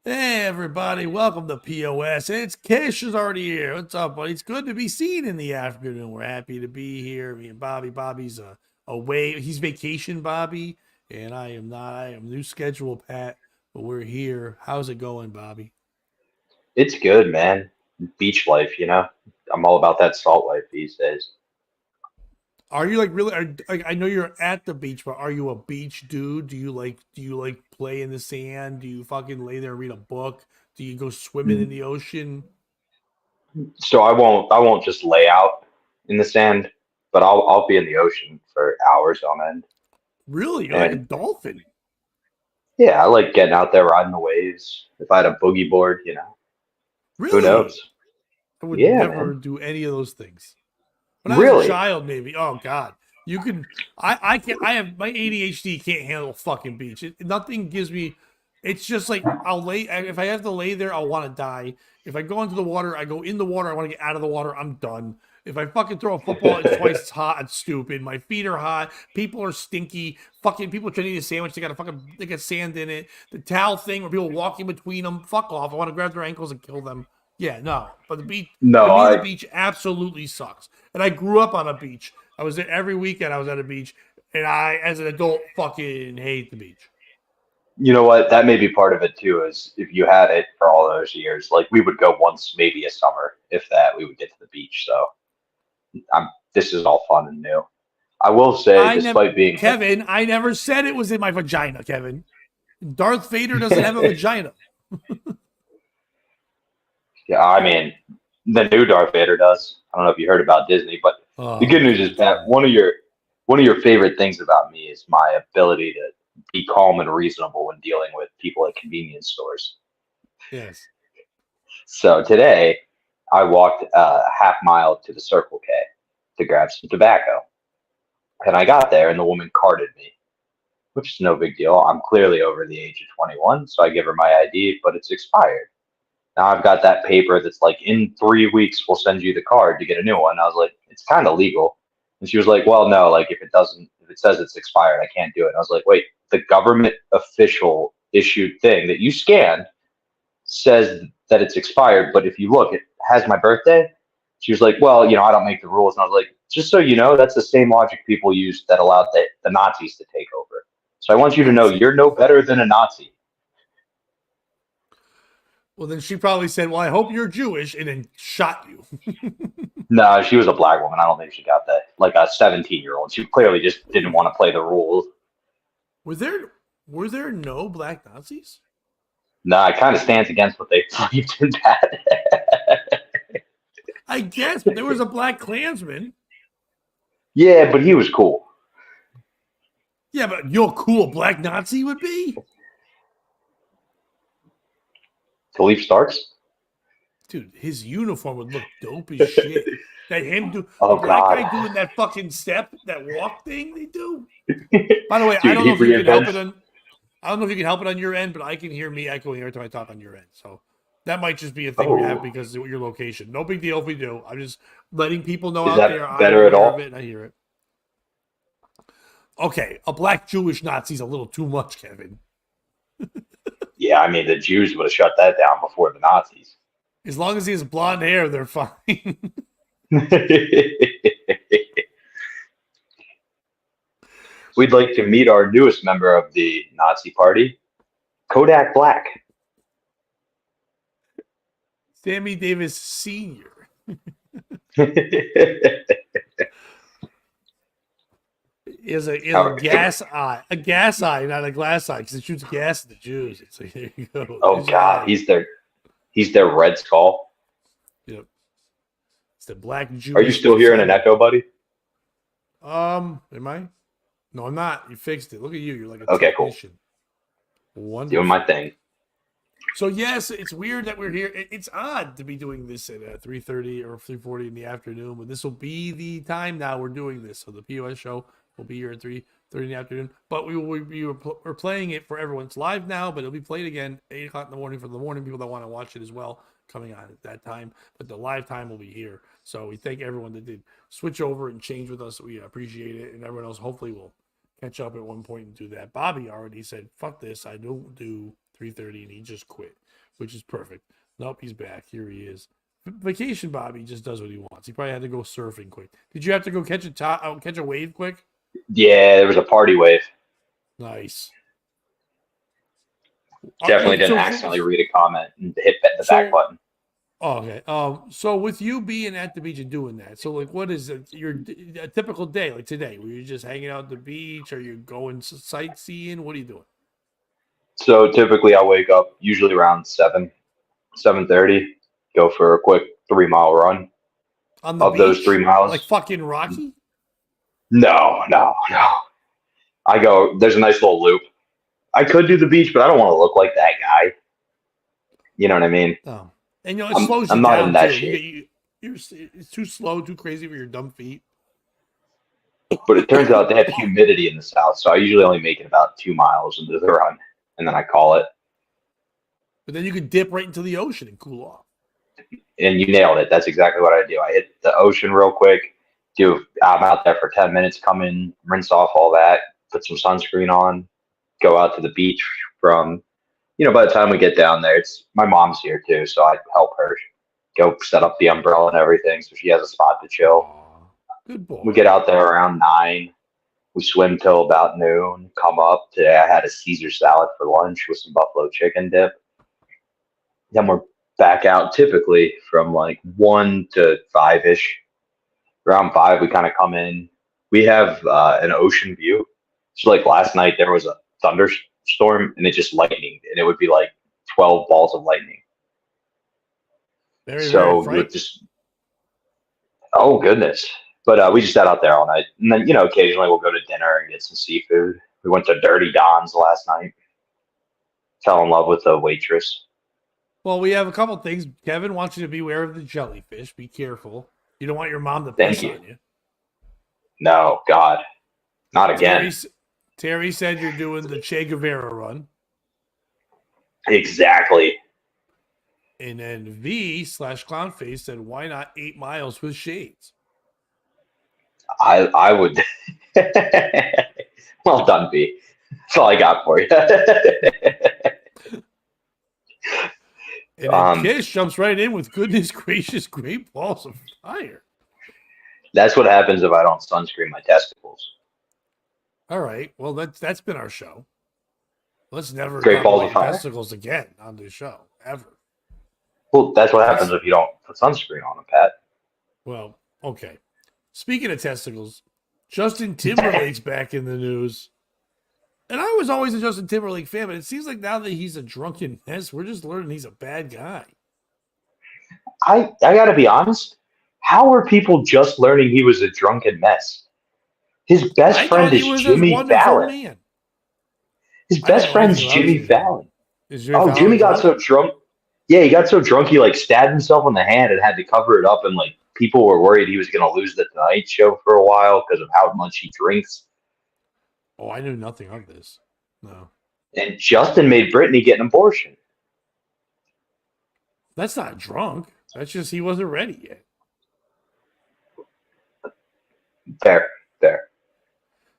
Hey everybody, welcome to POS. It's Kish is already here. What's up, buddy? It's good to be seen in the afternoon. We're happy to be here. Me and Bobby. Bobby's away. He's vacation, Bobby, and I am not. I am new schedule, Pat. But we're here. How's it going, Bobby? It's good, man. Beach life, you know. I'm all about that salt life these days. Are you like really? Like I know you're at the beach, but are you a beach dude? Do you like play in the sand? Do you fucking lay there and read a book? Do you go swimming in the ocean? So I won't just lay out in the sand, but I'll be in the ocean for hours on end. Really? You're like a And dolphin? yeah, I like getting out there riding the waves. If I had a boogie board, who Really? knows? I would Yeah, never man. do any of those things. When I was a Really? child, maybe. Oh God, you can. I can't. I have my ADHD can't handle fucking beach. Nothing gives me. It's just like I'll lay. If I have to lay there, I'll want to die. If I go into the water, I go in the water. I want to get out of the water. I'm done. If I fucking throw a football, it's twice as hot. It's stupid. My feet are hot. People are stinky. Fucking people trying to eat a sandwich. They got sand in it. The towel thing where people walking between them. Fuck off. I want to grab their ankles and kill them. Yeah, no. But the beach, to No, me, the I beach absolutely sucks. And I grew up on a beach. I was there every weekend. I was at a beach, and I, as an adult, fucking hate the beach. you know what? That may be part of it too, is if you had it for all those years, like we would go once, maybe a summer, if that, we would get to the beach. So this is all fun and new. I will say, I never, despite being Kevin. I never said it was in my vagina, Kevin. Darth Vader doesn't have a vagina. yeah, I mean, the new Darth Vader does. I don't know if you heard about Disney, but the Oh good news is God, that Kevin. one of your favorite things about me is my ability to be calm and reasonable when dealing with people at convenience stores. Yes. So today, I walked a half mile to the Circle K to grab some tobacco, and I got there, and the woman carded me, which is no big deal. I'm clearly over the age of 21, so I give her my ID, but it's expired. Now I've got that paper that's like in 3 weeks we'll send you the card to get a new one. I was like, it's kind of legal. And she was like, well, no, like if it says it's expired, I can't do it. And I was like, wait, the government official issued thing that you scanned says that it's expired, but if you look, it has my birthday. She was like, well, I don't make the rules. And I was like, just so you know, that's the same logic people used that allowed the Nazis to take over. So I want you to know See. you're no better than a Nazi. Well, then she probably said, "Well, I hope you're Jewish," and then shot you. No, she was a black woman. I don't think she got that. Like a 17-year-old. She clearly just didn't want to play the rules. Were there were there no black Nazis? No, it kind of stands against what they believed in that. I guess, but there was a black Klansman. Yeah, but he was cool. Yeah, but you're cool black Nazi would be? Khalif Starks? Dude, his uniform would look dope as shit. That him do a Oh, black God. guy doing that fucking step, that walk thing they do. By the way, I Dude, don't know he if you can help it reinvents. on I don't know if you can help it on your end, but I can hear me echoing every time I talk on your end. So that might just be a thing we have Oh, because of your location. No big deal if we do. I'm just letting people know is out that there I am better at aware of all? it and I hear it. Okay, a black Jewish Nazi's a little too much, Kevin. Yeah, I mean, the Jews would have shut that down before the Nazis. As long as he has blonde hair, they're fine. We'd like to meet our newest member of the Nazi Party, Kodak Black. Sammy Davis Sr. Is a How- gas eye, not a glass eye, because it shoots gas at the Jews. It's like there you go. oh There's your God, eye. he's their Red Skull. Yep, it's the black Are you Jewish still hearing an defender. echo, buddy? Am I? No, I'm not. You fixed it. Look at you. You're like a Okay, cool. technician. Doing my Wonderful. thing. So yes, it's weird that we're here. It's odd to be doing this at 3:30 or 3:40 in the afternoon, but this will be the time now we're doing this. So the POS show will be here at 3:30 in the afternoon. But we're playing it for everyone. It's live now, but it'll be played again 8 o'clock in the morning for the morning people that want to watch it as well, coming on at that time. But the live time will be here. So we thank everyone that did switch over and change with us. We appreciate it, and everyone else hopefully will catch up at one point and do that. Bobby already said, "Fuck this, I don't do 3:30," and he just quit, which is perfect. Nope, he's back. Here he is. Vacation Bobby just does what he wants. He probably had to go surfing quick. Did you have to go catch a wave quick? Yeah, there was a party wave. Nice. Definitely didn't accidentally read a comment and hit the back button. Oh, okay. So with you being at the beach and doing that, so like, what is a typical day like today? Were you just hanging out at the beach? Are you going sightseeing? What are you doing? So typically, I wake up usually around 7:30. Go for a quick 3 mile run. On the of beach? Those 3 miles, like fucking Rocky? No. I go. There's a nice little loop. I could do the beach, but I don't want to look like that guy. You know what I mean? Oh. And it slows you I'm not down in that too. shape. It's too slow, too crazy for your dumb feet. But it turns out they have humidity in the south, so I usually only make it about 2 miles into the run, and then I call it. But then you could dip right into the ocean and cool off. And you nailed it. That's exactly what I do. I hit the ocean real quick. I'm out there for 10 minutes, come in, rinse off all that, put some sunscreen on, go out to the beach from, by the time we get down there, my mom's here too, so I help her go set up the umbrella and everything so she has a spot to chill. Aww, good boy. We get out there around 9. We swim till about noon, come up. Today I had a Caesar salad for lunch with some buffalo chicken dip. Then we're back out typically from like 1 to 5-ish. Around 5, we kind of come in. We have an ocean view. So like last night there was a thunderstorm and it just lightninged, and it would be like 12 balls of lightning. Very oh goodness. But we just sat out there all night. And then, occasionally we'll go to dinner and get some seafood. We went to Dirty Don's last night. Fell in love with the waitress. Well, we have a couple things. Kevin wants you to beware of the jellyfish. Be careful. You don't want your mom to piss on you. No, God. Not again. Terry said you're doing the Che Guevara run. Exactly. And then V/Clownface said, why not 8 miles with shades? I would. Well done, V. That's all I got for you. And then Kish jumps right in with goodness gracious, great balls of fire. That's what happens if I don't sunscreen my testicles. All right. Well, that's been our show. Let's never Great talk balls about of fire. testicles again on this show, ever. Well, that's what happens if you don't put sunscreen on them, Pat. Well, okay. Speaking of testicles, Justin Timberlake's back in the news. And I was always a Justin Timberlake fan, but it seems like now that he's a drunken mess, we're just learning he's a bad guy. I got to be honest. How are people just learning he was a drunken mess? His best friend is Jimmy Fallon. Man. His best friend's Jimmy Fallon. Jimmy got so drunk. Yeah, he got so drunk he stabbed himself in the hand and had to cover it up, and people were worried he was going to lose the Tonight Show for a while because of how much he drinks. Oh, I knew nothing of this. No. And Justin made Britney get an abortion. That's not drunk. That's just he wasn't ready yet. Fair.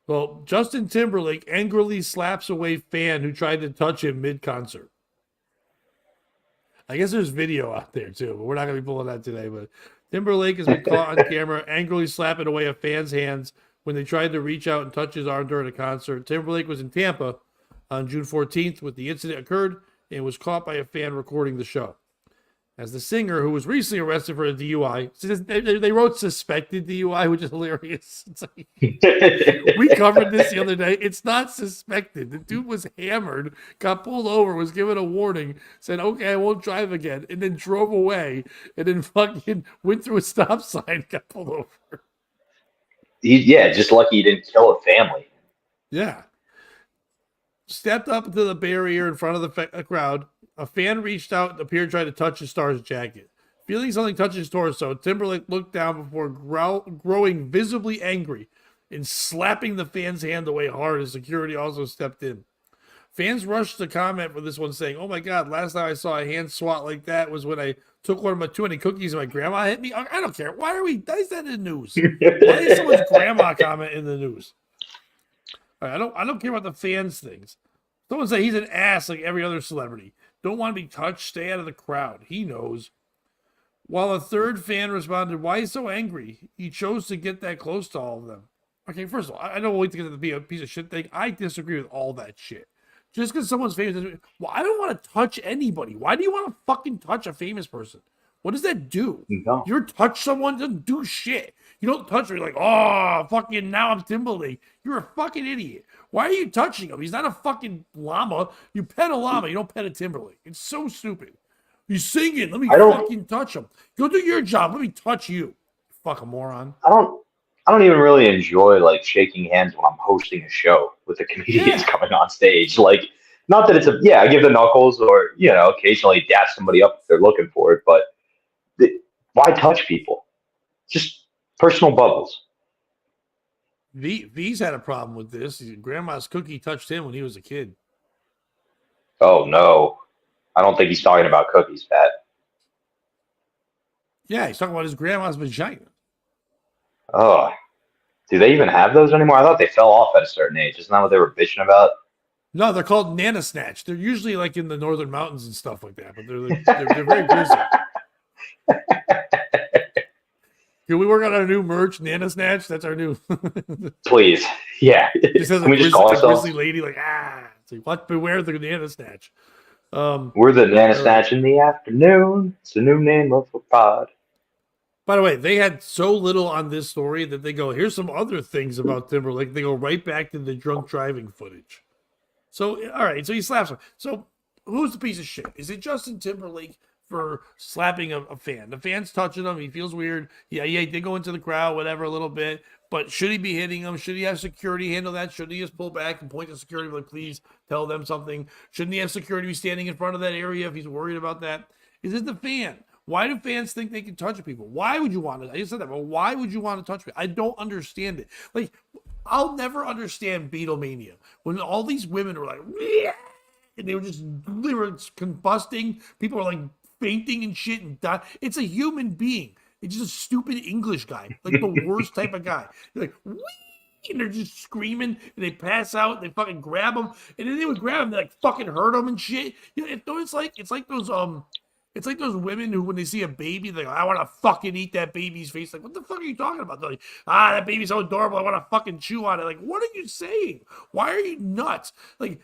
Well, Justin Timberlake angrily slaps away fan who tried to touch him mid-concert. I guess there's video out there too, but we're not going to be pulling that today. But Timberlake has been caught on camera angrily slapping away a fan's hands when they tried to reach out and touch his arm during a concert. Timberlake was in Tampa on June 14th when the incident occurred and was caught by a fan recording the show. As the singer, who was recently arrested for a DUI, they wrote suspected DUI, which is hilarious. We covered this the other day. It's not suspected. The dude was hammered, got pulled over, was given a warning, said, okay, I won't drive again, and then drove away, and then fucking went through a stop sign, got pulled over. Just lucky he didn't kill a family. Yeah. Stepped up to the barrier in front of the crowd. A fan reached out and appeared to try to touch his star's jacket. Feeling something touch his torso, Timberlake looked down before growing visibly angry and slapping the fan's hand away hard as security also stepped in. Fans rushed to comment for this one saying, oh my God, last time I saw a hand swat like that was when I took one of my too many cookies and my grandma hit me. I don't care. Why is that in the news? Why is someone's grandma comment in the news? I don't care about the fans things. Someone say he's an ass like every other celebrity. Don't want to be touched. Stay out of the crowd. He knows. While a third fan responded, "Why is he so angry? He chose to get that close to all of them." Okay, first of all, I don't wait to get to the be a piece of shit thing. I disagree with all that shit. Just because someone's famous, well, I don't want to touch anybody. Why do you want to fucking touch a famous person? What does that do? No. You touch someone, it doesn't do shit. You don't touch me like, oh, fucking now I'm Timberlake. You're a fucking idiot. Why are you touching him? He's not a fucking llama. You pet a llama, you don't pet a Timberlake. It's so stupid. He's singing. Let me I don't. fucking touch him. Go do your job. Let me touch you. Fucking moron. I don't. I don't even really enjoy like shaking hands when I'm hosting a show with the comedians Yeah. coming on stage. Like, not that it's a I give the knuckles or occasionally dap somebody up if they're looking for it, but why touch people? Just personal bubbles. V's had a problem with this. Grandma's cookie touched him when he was a kid. Oh no, I don't think he's talking about cookies, Pat. Yeah, he's talking about his grandma's vagina. Oh, do they even have those anymore? I thought they fell off at a certain age. Isn't that what they were bitching about? No, they're called Nana Snatch. They're usually like in the northern mountains and stuff like that, but they're very grizzly. Can we work on our new merch, Nana Snatch? That's our new. Please, yeah. Just has Can we just call a ourselves? grizzly lady like It's like, what? Beware the Nana Snatch. We're the Nana Snatch in the afternoon. It's the new name of a pod. By the way, they had so little on this story that they go, here's some other things about Timberlake. They go right back to the drunk driving footage. So, all right, so he slaps him. So, who's the piece of shit? Is it Justin Timberlake for slapping a fan? The fan's touching him. He feels weird. Yeah, he did go into the crowd, whatever, a little bit. But should he be hitting him? Should he have security handle that? Should he just pull back and point to security, like, please tell them something? Shouldn't he have security be standing in front of that area if he's worried about that? Is it the fan? Why do fans think they can touch people? Why would you want to? I just said that, but why would you want to touch me? I don't understand it. Like, I'll never understand Beatlemania when all these women were like, "Yeah," and they were combusting. People were like fainting and shit and dying. It's a human being. It's just a stupid English guy, like the worst type of guy. They're like, "Wee!" And they're just screaming and they pass out. And they fucking grab them, and then they would grab them, they like fucking hurt them and shit. It's like those It's like those women who, when they see a baby, they're like, I want to fucking eat that baby's face. Like, what the fuck are you talking about? They're like, that baby's so adorable. I want to fucking chew on it. Like, what are you saying? Why are you nuts? Like,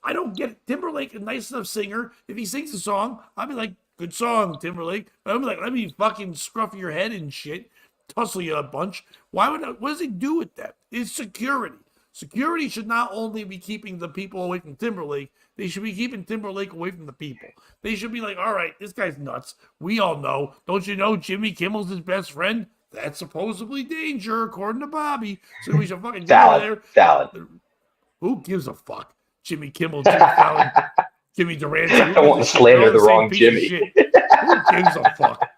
I don't get it. Timberlake, a nice enough singer. If he sings a song, I'll be like, good song, Timberlake. I'll be like, let me fucking scruff your head and shit. Tussle you a bunch. What does he do with that? It's security. Security should not only be keeping the people away from Timberlake, they should be keeping Timberlake away from the people. They should be like, all right, this guy's nuts. We all know. Don't you know Jimmy Kimmel's his best friend? That's supposedly danger, according to Bobby. So we should fucking go there. Valid. Who gives a fuck? Jimmy Kimmel, Jimmy Fallon, Jimmy Durant. I don't want to slander the wrong Jimmy. Who gives a fuck?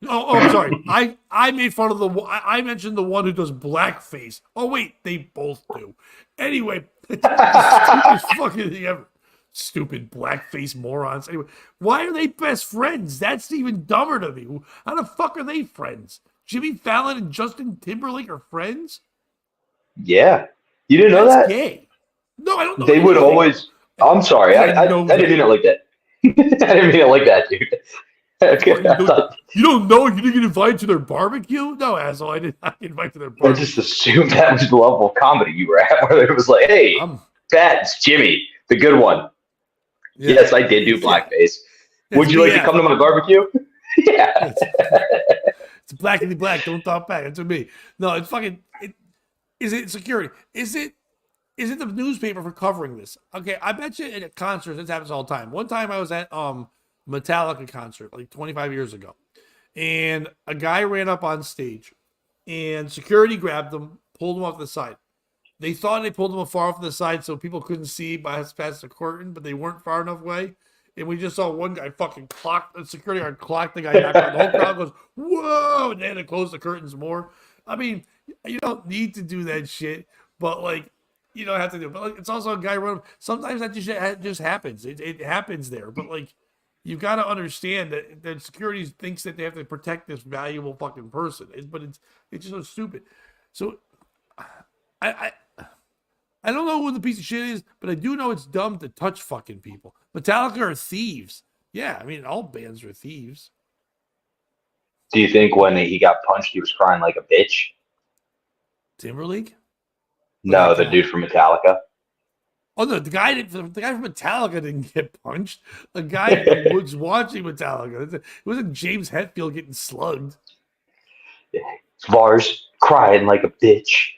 I'm sorry. I made fun of I mentioned the one who does blackface. Oh wait, they both do. Anyway, it's the stupidest fucking thing ever. Stupid blackface morons. Anyway, why are they best friends? That's even dumber to me. How the fuck are they friends? Jimmy Fallon and Justin Timberlake are friends? Yeah, you didn't know That's that? gay. No, I don't know. They would always. I'm sorry. I didn't mean it like that. I didn't mean it like that, dude. Okay, you don't know? You didn't get invited to their barbecue? No, asshole. I did not get invited to their I barbecue. just assumed that was the level of comedy you were at, where it was like, hey, that's Jimmy, the good one. Yeah. Yes, I did do blackface. Would you like to come to my barbecue? Yeah. It's blackity black. Don't talk back. That's me. No, it's fucking. Is it security? Is it the newspaper for covering this? Okay, I bet you at concerts this happens all the time. One time I was at Metallica concert like 25 years ago, and a guy ran up on stage, and security grabbed him, pulled him off the side. They thought they pulled him far off the side so people couldn't see past the curtain, but they weren't far enough away. And we just saw one guy fucking clock the security guard clock the guy knocked out. The whole crowd goes, whoa, and they had to close the curtains more. I mean, you don't need to do that shit, but like, you don't have to do it. But like, it's also a guy running. Sometimes that just happens. It happens there. But like, you've got to understand that security thinks that they have to protect this valuable fucking person. But it's just so stupid. So I don't know who the piece of shit is, but I do know it's dumb to touch fucking people. Metallica are thieves. Yeah, I mean, all bands are thieves. Do you think when he got punched, he was crying like a bitch? Timberlake? Or No, that the guy? dude from Metallica. Oh no, the guy from Metallica didn't get punched. The guy was watching Metallica. It wasn't James Hetfield getting slugged. Vars crying like a bitch.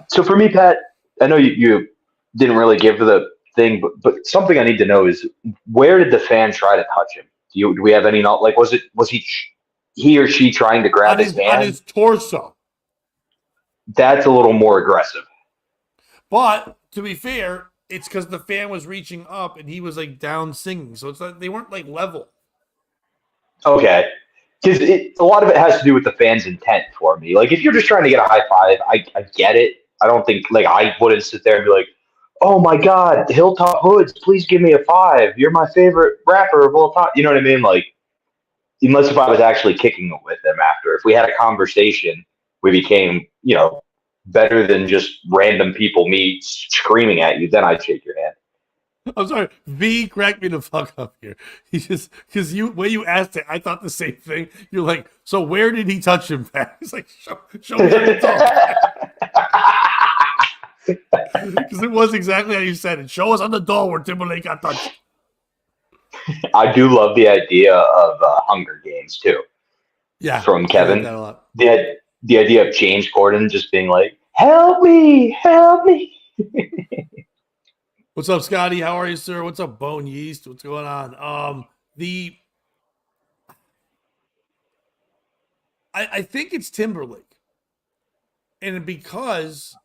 So for me, Pat, I know you didn't really give the thing, but something I need to know is where did the fan try to touch him? Do we have any not like was he or she trying to grab his On hand? his torso. That's a little more aggressive. But to be fair, it's because the fan was reaching up and he was like down singing, so it's like they weren't like level. Okay. Because a lot of it has to do with the fan's intent for me. Like, if you're just trying to get a high five, I get it. I don't think, like, I wouldn't sit there and be like, oh my God, Hilltop Hoods, please give me a five. You're my favorite rapper of all time. You know what I mean? Like, unless if I was actually kicking it with them after. If we had a conversation, we became, better than just random people, me screaming at you, then I'd shake your hand. I'm sorry, V cracked me the fuck up here. He just because when you asked it, I thought the same thing. You're like, so where did he touch him back? He's like, show me on the doll. Because it was exactly how you said it. Show us on the doll where Timberlake got touched. I do love the idea of Hunger Games too. Yeah, From I like Kevin. that a lot. The idea of James Corden just being like, help me, help me. What's up, Scotty? How are you, sir? What's up, Bone Yeast? What's going on? I think it's Timberlake. And because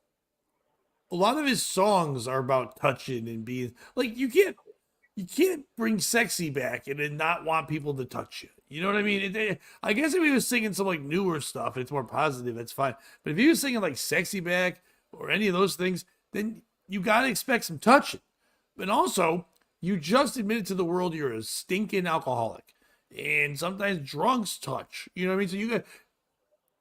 a lot of his songs are about touching and being like you can't bring sexy back and then not want people to touch you. You know what I mean? I guess if he was singing some like newer stuff, it's more positive. That's fine. But if he was singing like sexy back or any of those things, then you gotta expect some touching. And also, you just admitted to the world you're a stinking alcoholic, and sometimes drunks touch. You know what I mean? So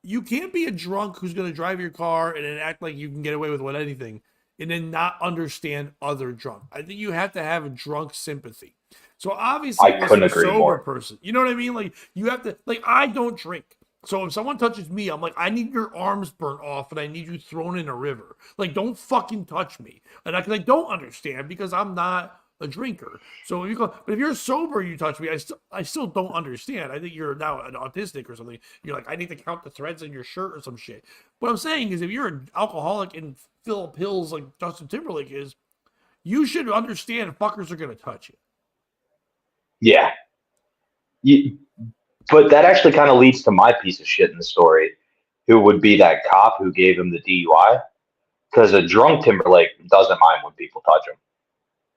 you can't be a drunk who's going to drive your car and then act like you can get away with anything and then not understand other drunk. I think you have to have a drunk sympathy. So obviously, I couldn't agree sober more. person, you know what I mean? Like you have to, like I don't drink. So if someone touches me, I'm like, I need your arms burnt off and I need you thrown in a river. Like, don't fucking touch me. And I don't understand because I'm not a drinker. So but if you're sober, you touch me, I still don't understand. I think you're now an autistic or something. You're like, I need to count the threads in your shirt or some shit. What I'm saying is, if you're an alcoholic and fill pills like Justin Timberlake is, you should understand fuckers are gonna touch you. Yeah. But that actually kind of leads to my piece of shit in the story, who would be that cop who gave him the DUI. Because a drunk Timberlake doesn't mind when people touch him.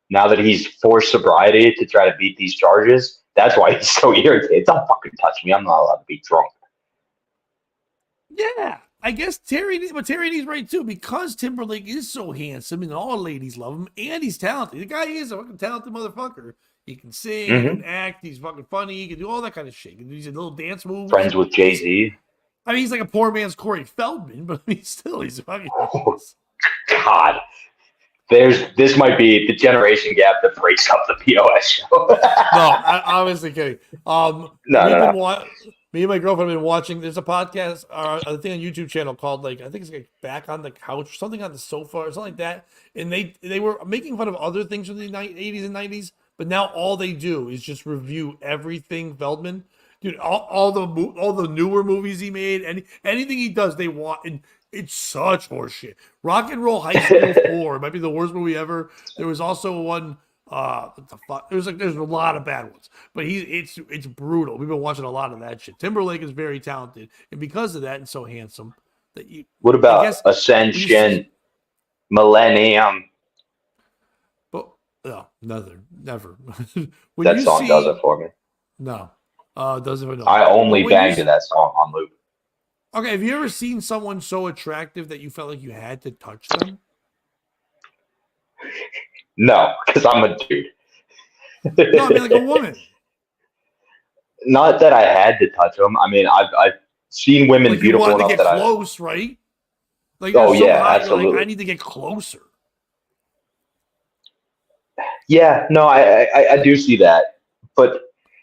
Now that he's forced sobriety to try to beat these charges, that's why he's so irritated. Don't fucking touch me. I'm not allowed to be drunk. Yeah, I guess but Terry D's right too, because Timberlake is so handsome and all ladies love him, and he's talented. The guy is a fucking talented motherfucker. He can sing, he can act, he's fucking funny, he can do all that kind of shit. He can do these little dance moves. Friends with Jay-Z. I mean, he's like a poor man's Corey Feldman, but I mean, still, he's fucking. Oh, God. This might be the generation gap that breaks up the POS show. No, I was kidding. No. Me and my girlfriend have been watching. There's a podcast, a thing on YouTube channel called I think it's like Back on the Couch, or something on the sofa, or something like that. And they were making fun of other things from the 80s and 90s, but now all they do is just review everything Feldman. Dude, all the newer movies he made, and anything he does, they want, and it's such horseshit. Rock and Roll High School 4 might be the worst movie ever. There was also one. What the fuck? There's a lot of bad ones, but it's brutal. We've been watching a lot of that shit. Timberlake is very talented, and because of that, and so handsome that you. What about Ascension, Millennium? But no, never. That song does it for me. No. Does it? No. I only banged to that song on loop. Okay, have you ever seen someone so attractive that you felt like you had to touch them? No, because I'm a dude. No, I mean like a woman. Not that I had to touch them. I mean, I've seen women like beautiful you wanted enough to get that close, right? Like Oh they're so yeah, hot, you're like, I absolutely. need to get closer. Yeah, no, I do see that, but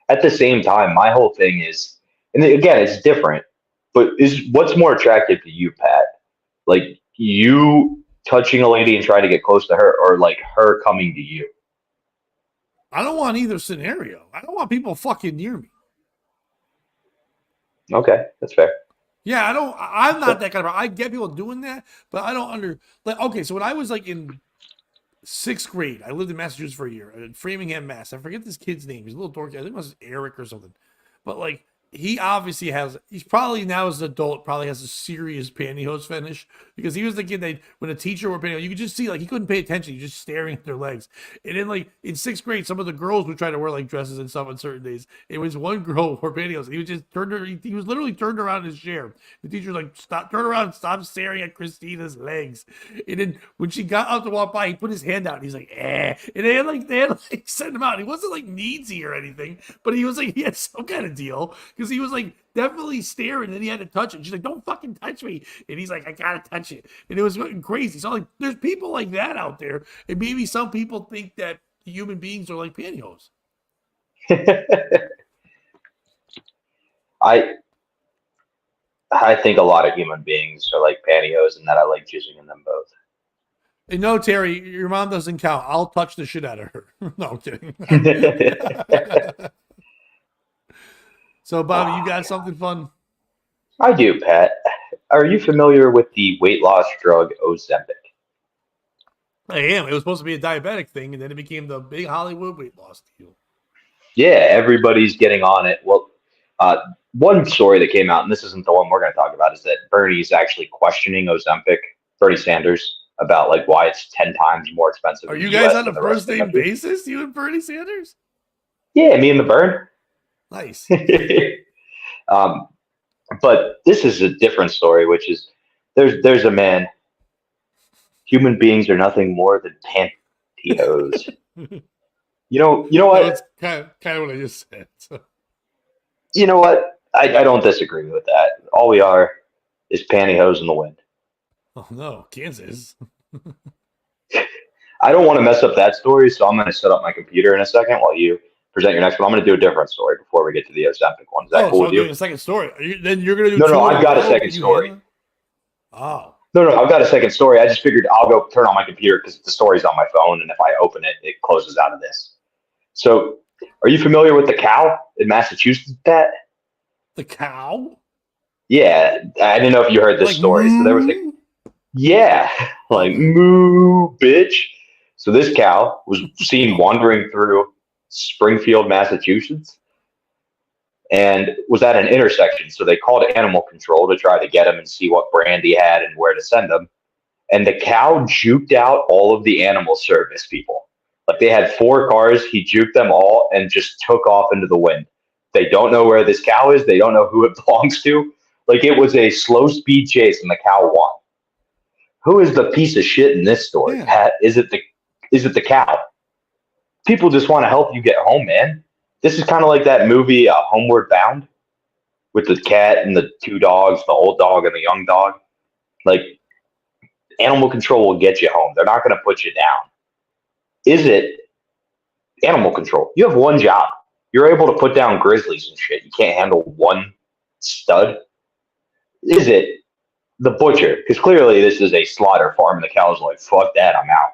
at the same time, my whole thing is, and again, it's different. But is what's more attractive to you, Pat? Like you touching a lady and trying to get close to her, or like her coming to you? I don't want either scenario. I don't want people fucking near me. Okay, that's fair. Yeah, I don't. I'm not So, that kind of. I get people doing that, but I don't under like. Okay, so when I was like in sixth grade, I lived in Massachusetts for a year in Framingham, Mass. I forget this kid's name. He's a little dorky. I think it was Eric or something. But like, he obviously has. He's probably now as an adult probably has a serious pantyhose fetish because he was the kid that when a teacher wore pantyhose, you could just see like he couldn't pay attention. He's just staring at their legs. And then like in sixth grade, some of the girls would try to wear like dresses and stuff on certain days. It was one girl wore pantyhose. And he was just turned her. He was literally turned around in his chair. The teacher was like, "Stop! Turn around! Stop staring at Christina's legs." And then when she got out to walk by, he put his hand out. And he's like, "Eh!" And they had like sent him out. He wasn't like needy or anything, but he was like he had some kind of deal because he was like definitely staring. And then he had to touch it. She's like, "Don't fucking touch me!" And he's like, "I gotta touch it." And it was fucking crazy. So like, there's people like that out there, and maybe some people think that human beings are like pantyhose. I I think a lot of human beings are like pantyhose, and that I like jizzing in them both. And no, Terry, your mom doesn't count. I'll touch the shit out of her. No, I'm kidding. So, Bobby, you Oh, got something fun? I do, Pat. Are you familiar with the weight loss drug Ozempic? I am. It was supposed to be a diabetic thing, and then it became the big Hollywood weight loss deal. Yeah, everybody's getting on it. Well, uh, one story that came out, and this isn't the one we're going to talk about, is that Bernie's actually questioning Ozempic, Bernie Sanders, about like why it's 10 times more expensive Are in the you guys U.S. on than a the rest first of the name country. basis, you and Bernie Sanders? Yeah, me and the Bern. Nice. um, but this is a different story, which is there's a man. Human beings are nothing more than pantyhose. You know That what? was kind of what I just said. So. You know what? I don't disagree with that. All we are is pantyhose in the wind. Oh no, Kansas. I don't want to mess up that story, so I'm going to set up my computer in a second while you present your next one. I'm going to do a different story before we get to the Ozempic one. Is that Oh, cool so with I'm you? doing a second story. Then you're gonna do No, no, two in a I've got a row? second Can you story. handle it? Oh, No, no, I've got a second story. I just figured I'll go turn on my computer because the story's on my phone, and if I open it, it closes out of this. So, are you familiar with the cow in Massachusetts, Pat? the cow? Yeah, I didn't know if you heard this Like story. So there was a moo? yeah, like Okay. moo, bitch. So this cow was seen Oh, wandering through Springfield, Massachusetts, and was at an intersection. So they called animal control to try to get him and see what brand he had and where to send him. And the cow juked out all of the animal service people. Like they had 4 cars, he juked them all and just took off into the wind. They don't know where this cow is. They don't know who it belongs to. Like it was a slow speed chase, and the cow won. Who is the piece of shit in this story, yeah. Pat? Is it the cow? People just want to help you get home, man. This is kind of like that movie Homeward Bound with the cat and the 2 dogs, the old dog and the young dog. Like animal control will get you home. They're not going to put you down. Is it animal control? You have one job. You're able to put down grizzlies and shit. You can't handle one stud. Is it the butcher? Because clearly this is a slaughter farm, and the cow's like, fuck that, I'm out.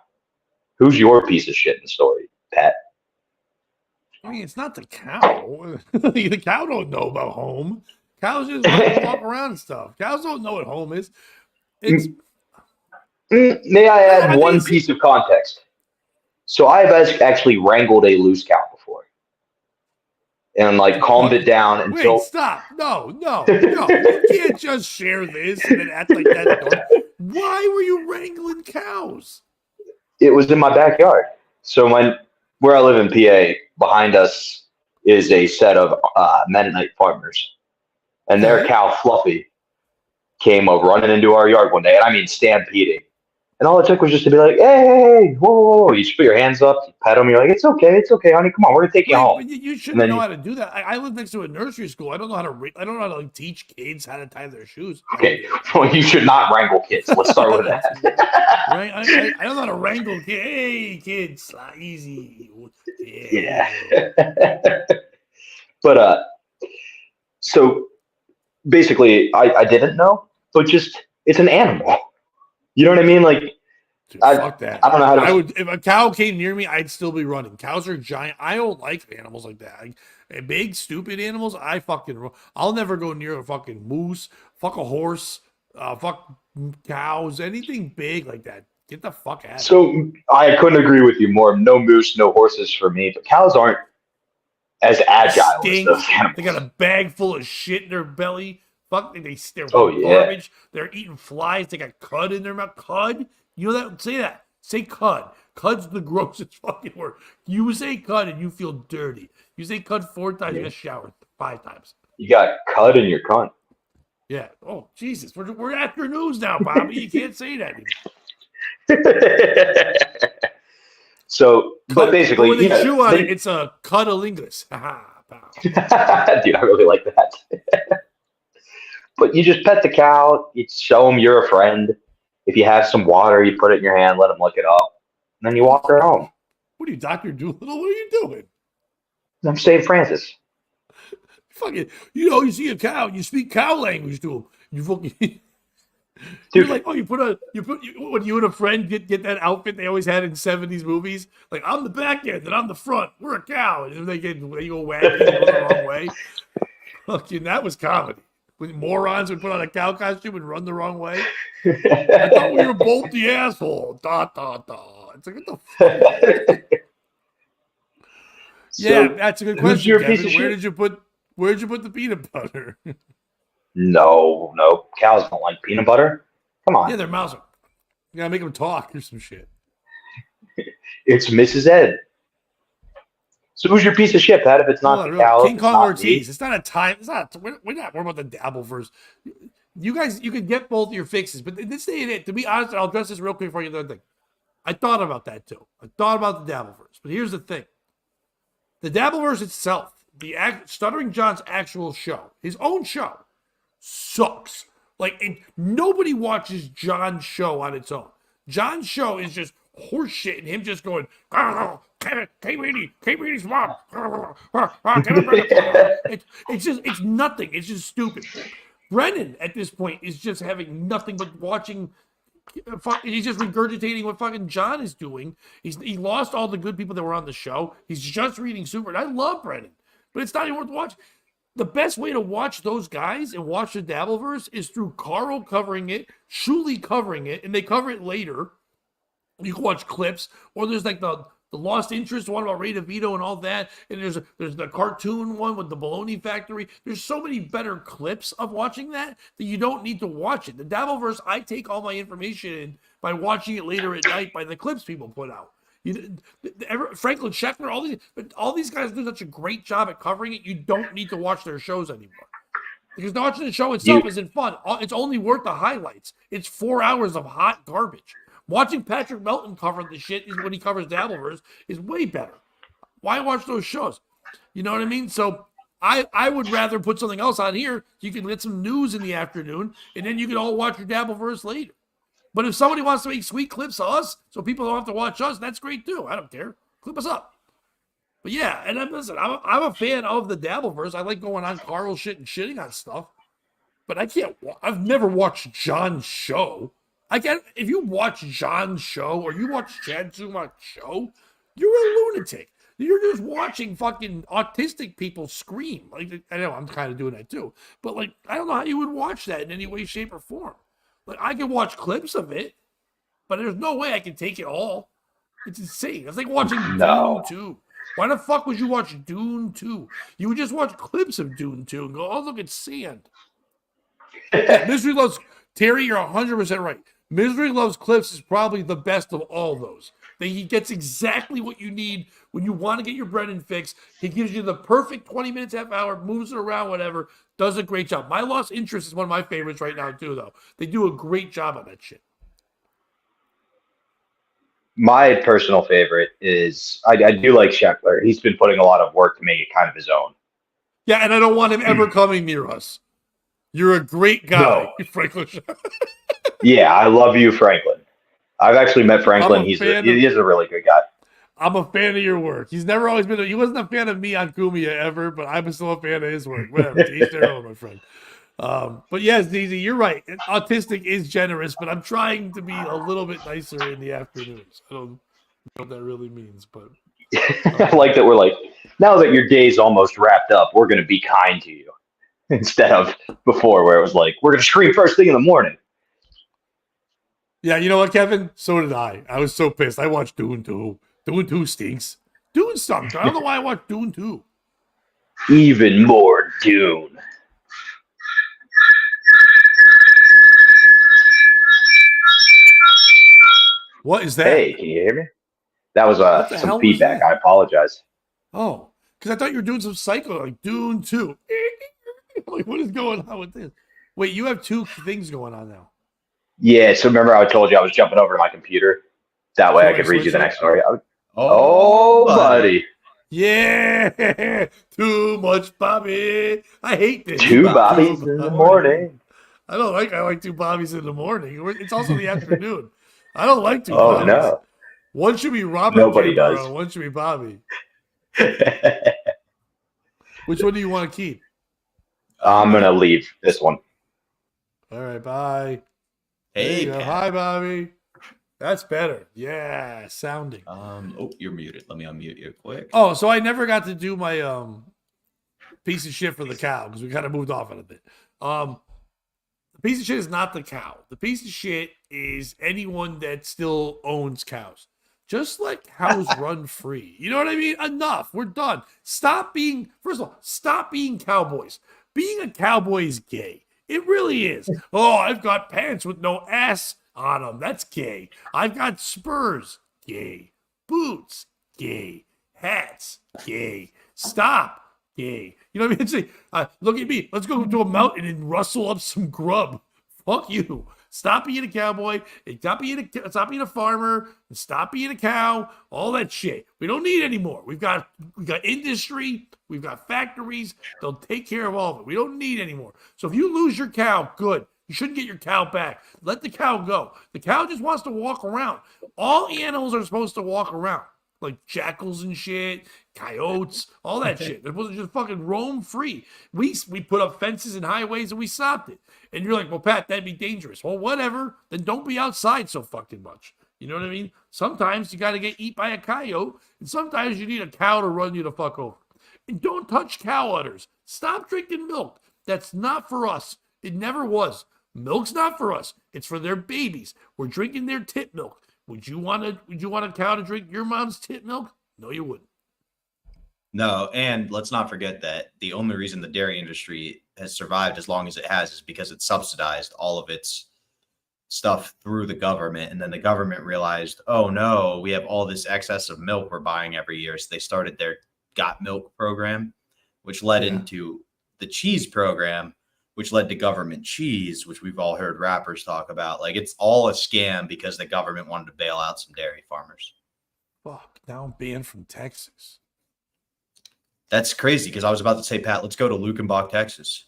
Who's your piece of shit in the story, Pat? I mean, it's not the cow. The cow don't know about home. Cows just want to walk around and stuff. Cows don't know what home is. It's May I no, add I think one it's piece of context? So I've actually wrangled a loose cow before and like calmed what? it down Wait, until stop! No, no, no! You can't just share this and then act like that's done. Why were you wrangling cows? it was in my backyard. So where I live in PA, behind us is a set of Mennonite farmers, and their Okay. cow Fluffy came up running into our yard one day, and I mean stampeding. And all it took was just to be like, hey, whoa, whoa, whoa. You just put your hands up, you pet them, you're like, it's okay, honey, come on, we're gonna take you Wait, home. but you And shouldn't then know you, how to do that. I live next to a nursery school. I don't know how to. I don't know how to like, teach kids how to tie their shoes. I would okay, do well, you should not wrangle kids. Let's start with it. that. Right? I don't know how to wrangle kids. Hey, kids, easy. Yeah, Yeah. you. But so basically, I didn't know, but just it's an animal. You know what I mean? Like Dude, I fuck that. I don't know how I to. would if a cow came near me, I'd still be running. Cows are giant. I don't like animals like that. Big, stupid animals. I'll never go near a fucking moose. Fuck a horse. Fuck cows. Anything big like that. Get the fuck out of here. So I couldn't agree with you more. No moose, no horses for me. But cows aren't as They agile as those stink. They got animals. a bag full of shit in their belly. Fuck, they're Oh yeah. garbage. They're eating flies. They got cud in their mouth. Cud? You know that? Say that. Say cud. Cud's the grossest fucking word. You say cud and you feel dirty. You say cud 4 times, you Yeah. got showered 5 times. You got cud in your cunt. Yeah. Oh, Jesus. We're after news now, Bobby. You can't say that anymore. So, but But when basically, they yeah, chew on it, it's a cuddalingus. Ha ha. dude, I really like that. But you just pet the cow, you show them you're a friend. If you have some water, you put it in your hand, let them lick it up, and then you walk her home. What are you, Dr. Doolittle? What are you doing? I'm St. Francis. Fucking, you see a cow, you speak cow language to him. You fucking, you're Dude, like, oh, when you and a friend get that outfit they always had in '70s movies. Like, I'm the back end and I'm the front. We're a cow, and they go wagging the wrong way. Fucking, that was comedy. When morons would put on a cow costume and run the wrong way. I thought we were both the asshole. Da da da. It's like, what the fuck? Yeah, so, that's a good who's question, your piece Kevin. of shit? Where'd you put the peanut butter? No, no, cows don't like peanut butter. Come on, Yeah, they're mousing. You gotta make them talk or some shit. it's Mrs. Ed. So who's your piece of shit, Pat? If it's Hold not on, the real cow, if King it's Kong not me, Ortiz. It's not a time. It's not. We're not worried about the Dabbleverse. You guys, you could get both your fixes, but in this day and age, to be honest, I'll address this real quick for you. Another thing. I thought about that too. I thought about the Dabbleverse, but here's the thing: the Dabbleverse itself, Stuttering John's actual show, his own show, sucks. Nobody watches John's show on its own. John's show is just horseshit and him just going, K-Beatty, mom. It's nothing. It's just stupid. Brennan at this point is just having nothing but watching. He's just regurgitating what fucking John is doing. He lost all the good people that were on the show. He's just reading Super. And I love Brennan, but it's not even worth watching. The best way to watch those guys and watch the Dabbleverse is through Carl covering it, Shuley covering it, and they cover it later. You can watch clips, or there's like the Lost Interest one about Ray DeVito and all that, and there's the cartoon one with the Bologna Factory. There's so many better clips of watching that you don't need to watch it. The Dabbleverse, I take all my information in by watching it later at night by the clips people put out. Franklin Scheffler, all these guys do such a great job at covering it. You don't need to watch their shows anymore because watching the show itself isn't fun. It's only worth the highlights. It's 4 hours of hot garbage. Watching Patrick Melton cover the shit is when he covers Dabbleverse is way better. Why watch those shows? You know what I mean? So I would rather put something else on here. You can get some news in the afternoon, and then you can all watch your Dabbleverse later. But if somebody wants to make sweet clips of us so people don't have to watch us, that's great too. I don't care. Clip us up. But yeah, and I'm a fan of the Dabbleverse. I like going on Carl shit and shitting on stuff. But I've never watched John's show. If you watch John's show or you watch Chad Zumock's show, you're a lunatic. You're just watching fucking autistic people scream. Like, I know I'm kind of doing that too. But I don't know how you would watch that in any way, shape, or form. I can watch clips of it, but there's no way I can take it all. It's insane. It's like watching no. Dune 2. Why the fuck would you watch Dune 2? You would just watch clips of Dune 2 and go, oh, look, it's sand. Yeah, Misery Loves... Terry, you're 100% right. Misery Loves Clips is probably the best of all those. He gets exactly what you need when you want to get your Brennan fix. He gives you the perfect 20 minutes, half hour, moves it around, whatever. Does a great job. My Lost Interest is one of my favorites right now, too, though. They do a great job on that shit. My personal favorite is I do like Scheffler. He's been putting a lot of work to make it kind of his own. Yeah, and I don't want him ever coming near us. You're a great guy, No. Franklin. Yeah, I love you, Franklin. I've actually met Franklin. He is a really good guy. I'm a fan of your work. He's never always been. He wasn't a fan of me on Kumia ever, but I'm still a fan of his work. Whatever, to each their own, my friend. But yes, DZ, you're right. Autistic is generous, but I'm trying to be a little bit nicer in the afternoons. I don't know what that really means, but I like that we're like, now that your day's almost wrapped up, we're going to be kind to you instead of before where it was like, we're going to scream first thing in the morning. Yeah, you know what, Kevin? So did I. I was so pissed. I watched Dune 2. Dune 2 stinks. Dune sucked. I don't know why I watched Dune 2. Even more Dune. What is that? Hey, can you hear me? That was some feedback. I apologize. Oh, because I thought you were doing some psycho, like Dune 2. Like, what is going on with this? Wait, you have two things going on now. Yeah, so remember I told you I was jumping over to my computer? That way I could read you the next story. Oh, buddy. Yeah, too much Bobby. I hate this. Two Bobbies in the morning. I like two Bobbies in the morning. It's also the afternoon. I don't like two Bobbies. Oh, no. One should be Robert. Nobody does. One should be Bobby. Which one do you want to keep? I'm going to leave this one. All right, bye. Hey, hi, Bobby. That's better. Yeah, sounding. Oh, you're muted. Let me unmute you quick. Oh, so I never got to do my piece of shit for the cow because we kind of moved off it a bit. The piece of shit is not the cow. The piece of shit is anyone that still owns cows. Just let cows run free. You know what I mean? Enough. We're done. Stop being cowboys. Being a cowboy is gay. It really is. Oh, I've got pants with no ass on them. That's gay. I've got spurs. Gay. Boots. Gay. Hats. Gay. Stop. Gay. You know what I mean? Say, look at me. Let's go to a mountain and rustle up some grub. Fuck you. Stop being a cowboy. Stop being a farmer. And stop being a cow. All that shit. We don't need anymore. We got industry. We've got factories. They'll take care of all of it. We don't need anymore. So if you lose your cow, good. You shouldn't get your cow back. Let the cow go. The cow just wants to walk around. All animals are supposed to walk around. Like jackals and shit, coyotes, all that shit. They're supposed to just fucking roam free. We put up fences and highways and we stopped it. And you're like, well, Pat, that'd be dangerous. Well, whatever. Then don't be outside so fucking much. You know what I mean? Sometimes you got to get eat by a coyote, and sometimes you need a cow to run you the fuck over. And don't touch cow udders. Stop drinking milk. That's not for us. It never was. Milk's not for us. It's for their babies. We're drinking their tit milk. Would you want a cow to drink your mom's tit milk? No, you wouldn't. No, and let's not forget that the only reason the dairy industry has survived as long as it has is because it subsidized all of its stuff through the government. And then the government realized, oh no, we have all this excess of milk we're buying every year. So they started their Got Milk program, which led into the cheese program, which led to government cheese, which we've all heard rappers talk about. Like, it's all a scam because the government wanted to bail out some dairy farmers. Fuck, now I'm banned from Texas. That's crazy because I was about to say, Pat, let's go to Lukenbach, Texas.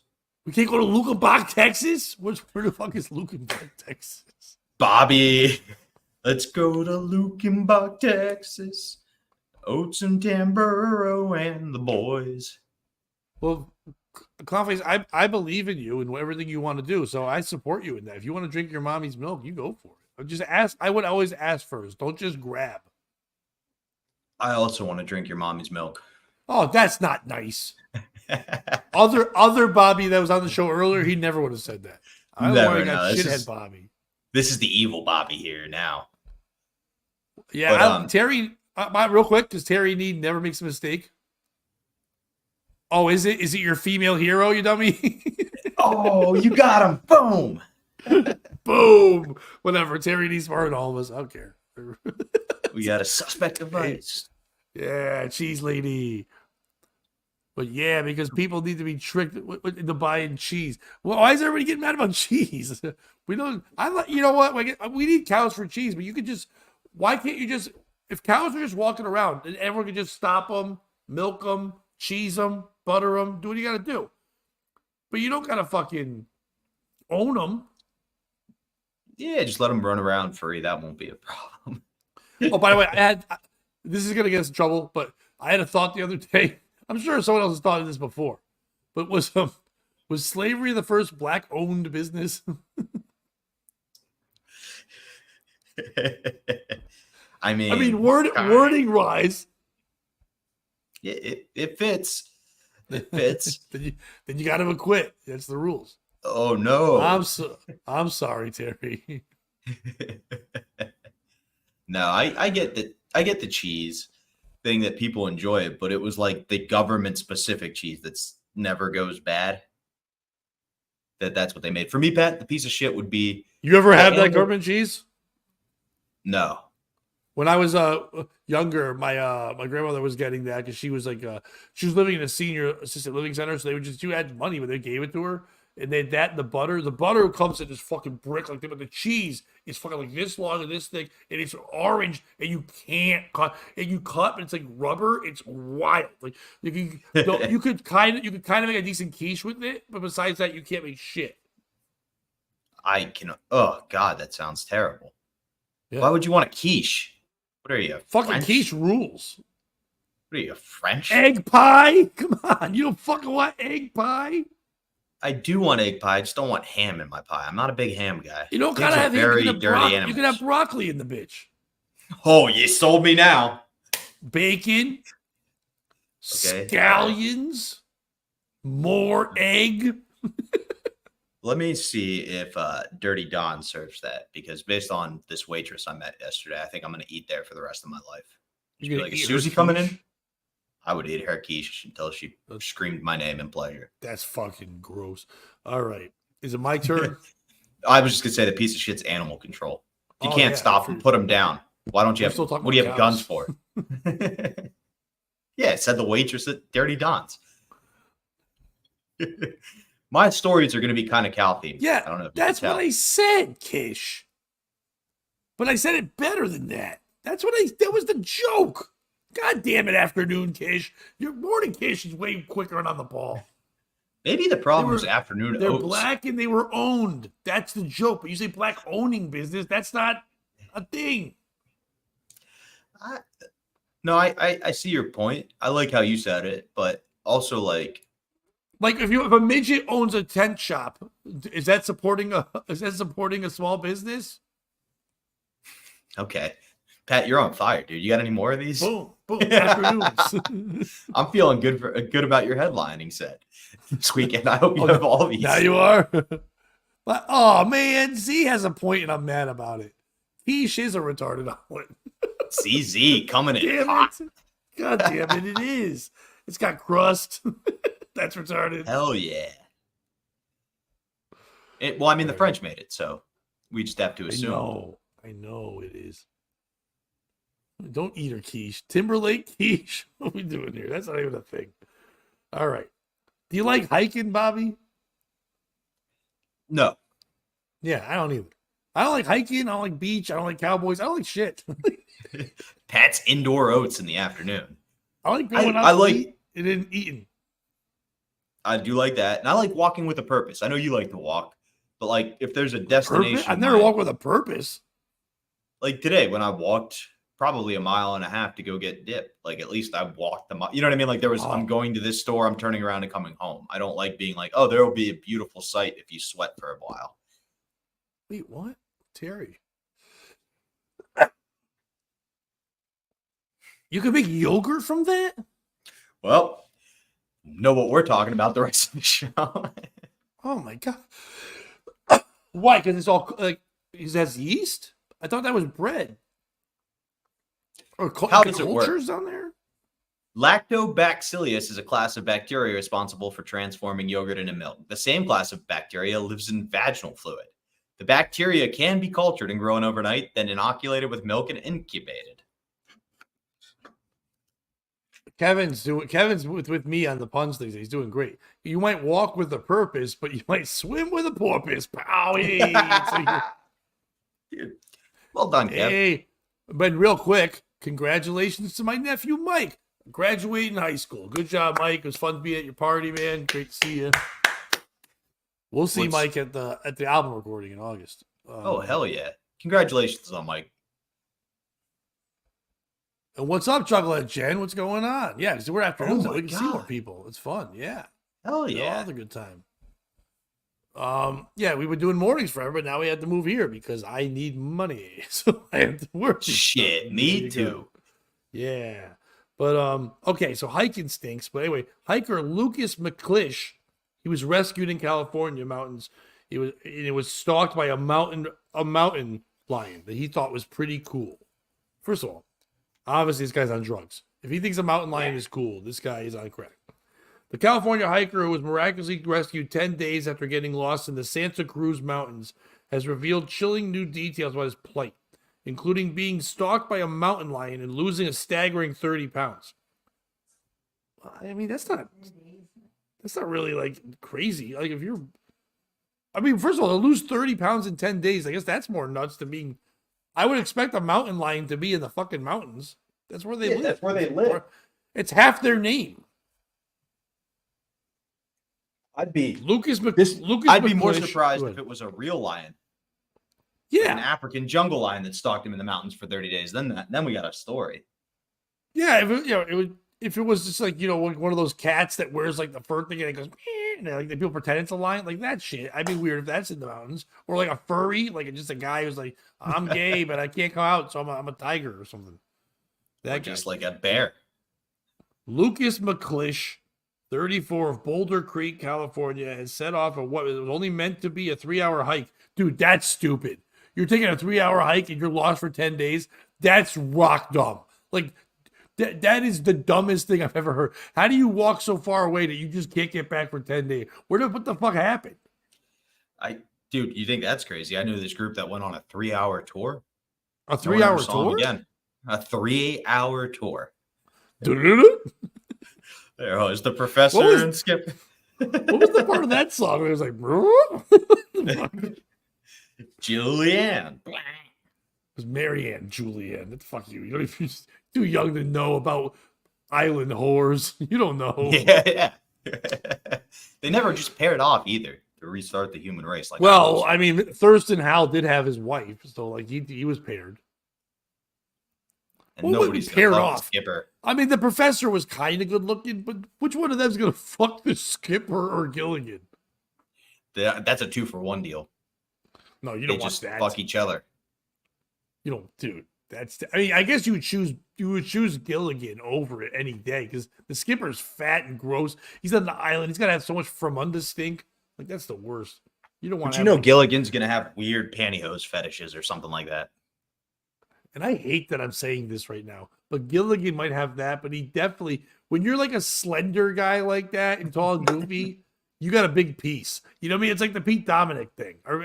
We can't go to Lukenbach, Texas? Where the fuck is Lukenbach, Texas? Bobby, let's go to Lukenbach, Texas. Oats and Tamburo and the boys. Well, Clownface, I believe in you and everything you want to do, so I support you in that. If you want to drink your mommy's milk, you go for it. Just ask. I would always ask first. Don't just grab. I also want to drink your mommy's milk. Oh, that's not nice. other Bobby that was on the show earlier, he never would have said that. I don't worry about shithead Bobby. This is the evil Bobby here now. Yeah, but, Terry. Real quick, does Terry Need never makes a mistake? Oh, is it your female hero, you dummy? Oh, you got him. Boom. Boom. Whatever. Terry Needs more than all of us. I don't care. We got a suspect device. Yeah, cheese lady. But yeah, because people need to be tricked into buying cheese. Well, why is everybody getting mad about cheese? We don't. You know what? We need cows for cheese, but you could just Why can't you just, if cows are just walking around, then everyone can just stop them, milk them, cheese them, butter them, do what you got to do. But you don't got to fucking own them. Yeah, just let them run around free. That won't be a problem. Oh, by the way, this is going to get us in trouble, but I had a thought the other day. I'm sure someone else has thought of this before. But was slavery the first black-owned business? I mean, wording wise. It fits. It fits. then you got to acquit. That's the rules. Oh no! I'm sorry, Terry. No, I get that. I get the cheese thing that people enjoy, but it was like the government specific cheese that's never goes bad. That's what they made for me, Pat. The piece of shit would be. You ever have that government cheese? No. When I was younger, my grandmother was getting that because she was she was living in a senior assisted living center, so they would just had money when they gave it to her, and they had that and the butter. The butter comes in this fucking brick like that, but the cheese is fucking like this long and this thick, and it's orange, and you can't cut. And you cut, but it's like rubber. It's wild. Like you could kind of make a decent quiche with it, but besides that, you can't make shit. I can. Oh God, that sounds terrible. Yeah. Why would you want a quiche? What are you? Fucking French? quiche rules. What are you, French? Egg pie? Come on, you don't fucking want egg pie? I do want egg pie. I just don't want ham in my pie. I'm not a big ham guy. You don't gotta have very ham. dirty animals. You can have broccoli in the bitch. Oh, you sold me now. Bacon, Okay. scallions, more egg. Let me see if Dirty Don serves that, because based on this waitress I met yesterday, I think I'm going to eat there for the rest of my life. You're Like, gonna is eat Susie her coming quiche? in? I would eat her quiche until she screamed my name in pleasure. That's fucking gross. All right. Is it my turn? I was just going to say the piece of shit's animal control. If you Oh, can't yeah, stop them, put them down. Why don't you We're have, still talking what do you about have cows. guns for? Yeah, it said the waitress at Dirty Don's. My stories are going to be kind of cow themed. Yeah, I don't know if that's you can what tell. I said, Kish. But I said it better than that. That was the joke. God damn it, afternoon Kish. Your morning Kish is way quicker and on the ball. Maybe the problem They was were- afternoon They're oats. black and they were owned. That's the joke. But you say black owning business, that's not a thing. I see your point. I like how you said it, but also like Like if a midget owns a tent shop, is that supporting a small business? okay, Pat, you're on fire, dude. You got any more of these? Boom, boom, afternoons. I'm feeling good about your headlining set this weekend. I hope you have all these. Now you are. But, oh man, Z has a point and I'm mad about it. Quiche is a retarded omelet. CZ coming in Damn hot. it. God damn it, it is. It's got crust. That's retarded. Hell yeah. Well, I mean, the French made it, so we just have to assume. I know it is. Don't eat her quiche. Timberlake quiche? What are we doing here? That's not even a thing. All right. Do you like hiking, Bobby? No. Yeah, I don't either. I don't like hiking. I don't like beach. I don't like cowboys. I don't like shit. Pat's indoor oats in the afternoon. I like going out I to like- eat and then eating. I do like that. And I like walking with a purpose. I know you like to walk, but like if there's a destination. I've never walked with a purpose. Like today when I walked probably a mile and a half to go get dip, like at least I walked the mile. You know what I mean? Like I'm going to this store, I'm turning around and coming home. I don't like being like, oh, there will be a beautiful sight if you sweat for a while. Wait, what? Terry. You can make yogurt from that? Well, know what we're talking about the rest of the show. Oh my god. Why? Because it's all like it has yeast? I thought that was bread. Or How does it work? cultures down there? Lactobacillus is a class of bacteria responsible for transforming yogurt into milk. The same class of bacteria lives in vaginal fluid. The bacteria can be cultured and grown overnight, then inoculated with milk and incubated. Kevin's with me on the puns things. He's doing great. You might walk with a purpose, but you might swim with a porpoise. Pow! Hey, Dude, well done, Kev. hey, But real quick, congratulations to my nephew Mike, graduating high school. Good job, Mike. It was fun to be at your party, man. Great to see you. We'll see Mike at the album recording in August. Oh, hell yeah. Congratulations on Mike. And what's up, Chocolate Jen? What's going on? Yeah, because we're afternoons. We can see more God. people. It's fun. Yeah. Hell They're yeah. all a good time. Yeah, we were doing mornings forever, but now we had to move here because I need money. So I have to work. Shit, me too. Yeah. But okay, so hiking stinks. But anyway, hiker Lucas McClish, he was rescued in California mountains. It was stalked by a mountain lion that he thought was pretty cool. First of all, obviously this guy's on drugs. If he thinks a mountain lion is cool, this guy is on crack. The California hiker who was miraculously rescued 10 days after getting lost in the Santa Cruz Mountains has revealed chilling new details about his plight, including being stalked by a mountain lion and losing a staggering 30 pounds. I mean, that's not really like crazy. Like first of all, to lose 30 pounds in 10 days, I guess that's more nuts than being, I would expect a mountain lion to be in the fucking mountains. That's where they live. That's where they live. It's half their name. I'd be Lucas more McClish. surprised if it was a real lion. Yeah. An African jungle lion that stalked him in the mountains for 30 days. Then we got a story. Yeah, if it was just like, one of those cats that wears like the fur thing and it goes, and like the people pretend it's a lion, like that shit. I'd be weird if that's in the mountains. Or like a furry, like just a guy who's like, I'm gay, but I can't come out, so I'm a tiger or something. That just like a bear. Lucas McClish, 34 of Boulder Creek, California, has set off on what was only meant to be a 3-hour hike. Dude, that's stupid. You're taking a 3-hour hike and you're lost for 10 days. That's rock dumb. Like, that is the dumbest thing I've ever heard. How do you walk so far away that you just can't get back for 10 days? What the fuck happened? Dude, you think that's crazy? I knew this group that went on a 3-hour tour. A 3-hour tour? Again. A 3-hour tour. There was the professor and Skip. What was the part of that song where it was like, Julianne. It was Marianne Julianne. What the fuck you're too young to know about island whores. You don't know. Yeah. They never just paired off either to restart the human race. Like, well, I mean, Thurston Howell did have his wife, so like he was paired. And nobody's paired off. Skipper. I mean, the professor was kind of good looking, but which one of them is gonna fuck the Skipper or Gilligan? That's a 2-for-1 deal. No, you don't they want just that. Fuck each other. You don't, dude. I mean, I guess you would choose Gilligan over it any day because the Skipper's fat and gross. He's on the island. He's gotta have so much fromunda stink. Like that's the worst. You don't want. But Gilligan's gonna have weird pantyhose fetishes or something like that. And I hate that I'm saying this right now, but Gilligan might have that. But he definitely, when you're like a slender guy like that and tall and goofy, you got a big piece. You know what I mean? It's like the Pete Dominic thing. Or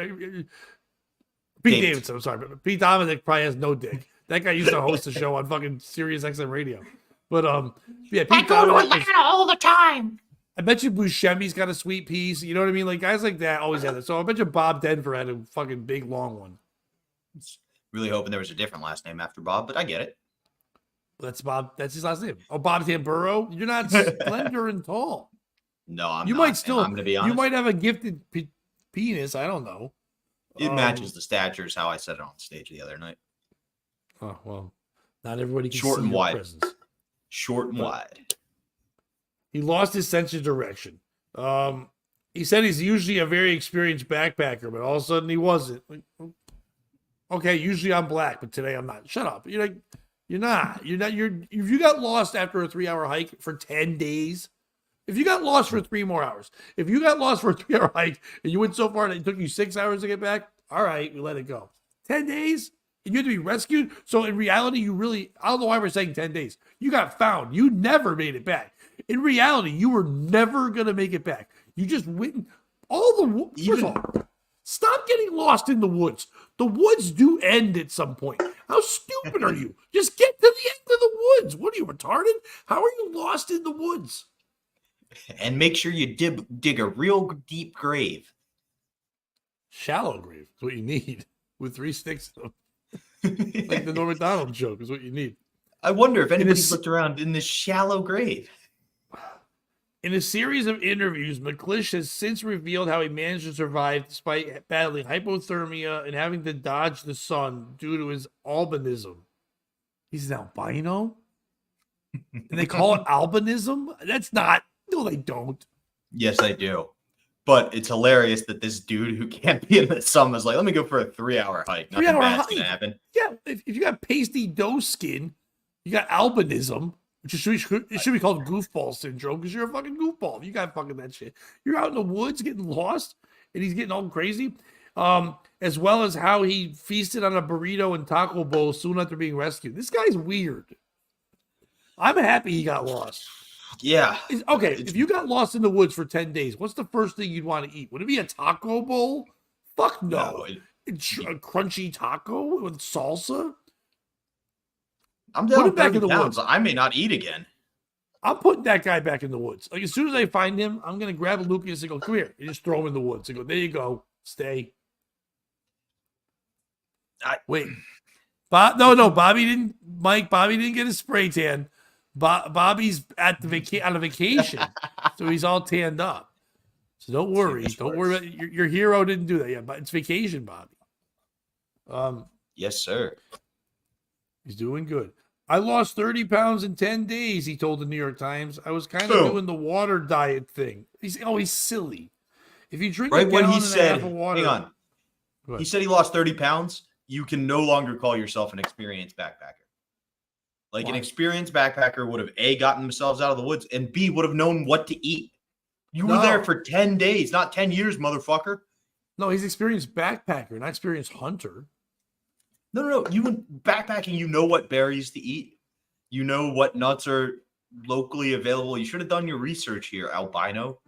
Pete Davidson, I'm sorry, but Pete Dominic probably has no dick. That guy used to host a show on fucking Sirius XM radio. But yeah, Pete Dominic to Atlanta all the time. I bet you Buscemi's got a sweet piece. You know what I mean? Like guys like that always have that. So I bet you Bob Denver had a fucking big long one. Really hoping there was a different last name after Bob, but I get it. That's Bob. That's his last name. Oh, Bob Tamburo. You're not slender and tall. No, I'm you not. Might still. I'm gonna be honest. You might have a gifted penis. I don't know. It matches the stature, is how I said it on stage the other night. Oh well, not everybody can short see and your wide. presence. Short and wide. He lost his sense of direction. He said he's usually a very experienced backpacker, but all of a sudden he wasn't. Like, okay, usually I'm black, but today I'm not. Shut up. You're not. If you got lost after a 3-hour hike for 10 days, if you got lost for 3 more hours, if you got lost for a 3-hour hike and you went so far that it took you 6 hours to get back, all right, we let it go. 10 days? And you had to be rescued? So in reality, I don't know why we're saying 10 days. You got found. You never made it back. In reality, you were never going to make it back. You just went first of all, stop getting lost in the woods. The woods do end at some point. How stupid are you? Just get to the end of the woods. What are you, retarded? How are you lost in the woods? And make sure you dig a real deep grave. Shallow grave is what you need with 3 sticks. Like the Norm Macdonald joke is what you need. I wonder if anybody's s- looked around in this shallow grave. In a series of interviews, McClish has since revealed how he managed to survive despite battling hypothermia and having to dodge the sun due to his albinism. He's an albino? And they call it albinism? That's not. No, they don't. Yes, I do. But it's hilarious that this dude who can't be in the sun was like, let me go for a 3-hour hike. Nothing 3-hour bad's hike. gonna happen. Yeah, if you got pasty dough skin, you got albinism, which it should be called goofball syndrome because you're a fucking goofball. You got fucking that shit. You're out in the woods getting lost, and he's getting all crazy. As well as how he feasted on a burrito and taco bowl soon after being rescued. This guy's weird. I'm happy he got lost. Yeah. Okay, if you got lost in the woods for 10 days, what's the first thing you'd want to eat? Would it be a taco bowl? Fuck no. It's a crunchy taco with salsa? I'm down Put him back 30 in the pounds. woods. I may not eat again. I'm putting that guy back in the woods. Like, as soon as I find him, I'm going to grab a Lucas and go, come here. And just throw him in the woods. And go, there you go. Stay. Wait. No, Bobby didn't. Bobby didn't get a spray tan. Bobby's at the on a vacation, so he's all tanned up. So don't worry. Don't worry about your hero didn't do that yet, but it's vacation, Bobby. Yes, sir. He's doing good. I lost 30 pounds in 10 days, he told the New York Times. I was kind of doing the water diet thing. He's silly. If you drink right a when gallon he and a said, half of water, hang on. He said he lost 30 pounds. You can no longer call yourself an experienced backpacker. Like an experienced backpacker would have A, gotten themselves out of the woods, and B, would have known what to eat. You were there for 10 days, not 10 years, motherfucker. No, he's experienced backpacker, not experienced hunter. No. You went backpacking, you know what berries to eat. You know what nuts are locally available. You should have done your research here, albino.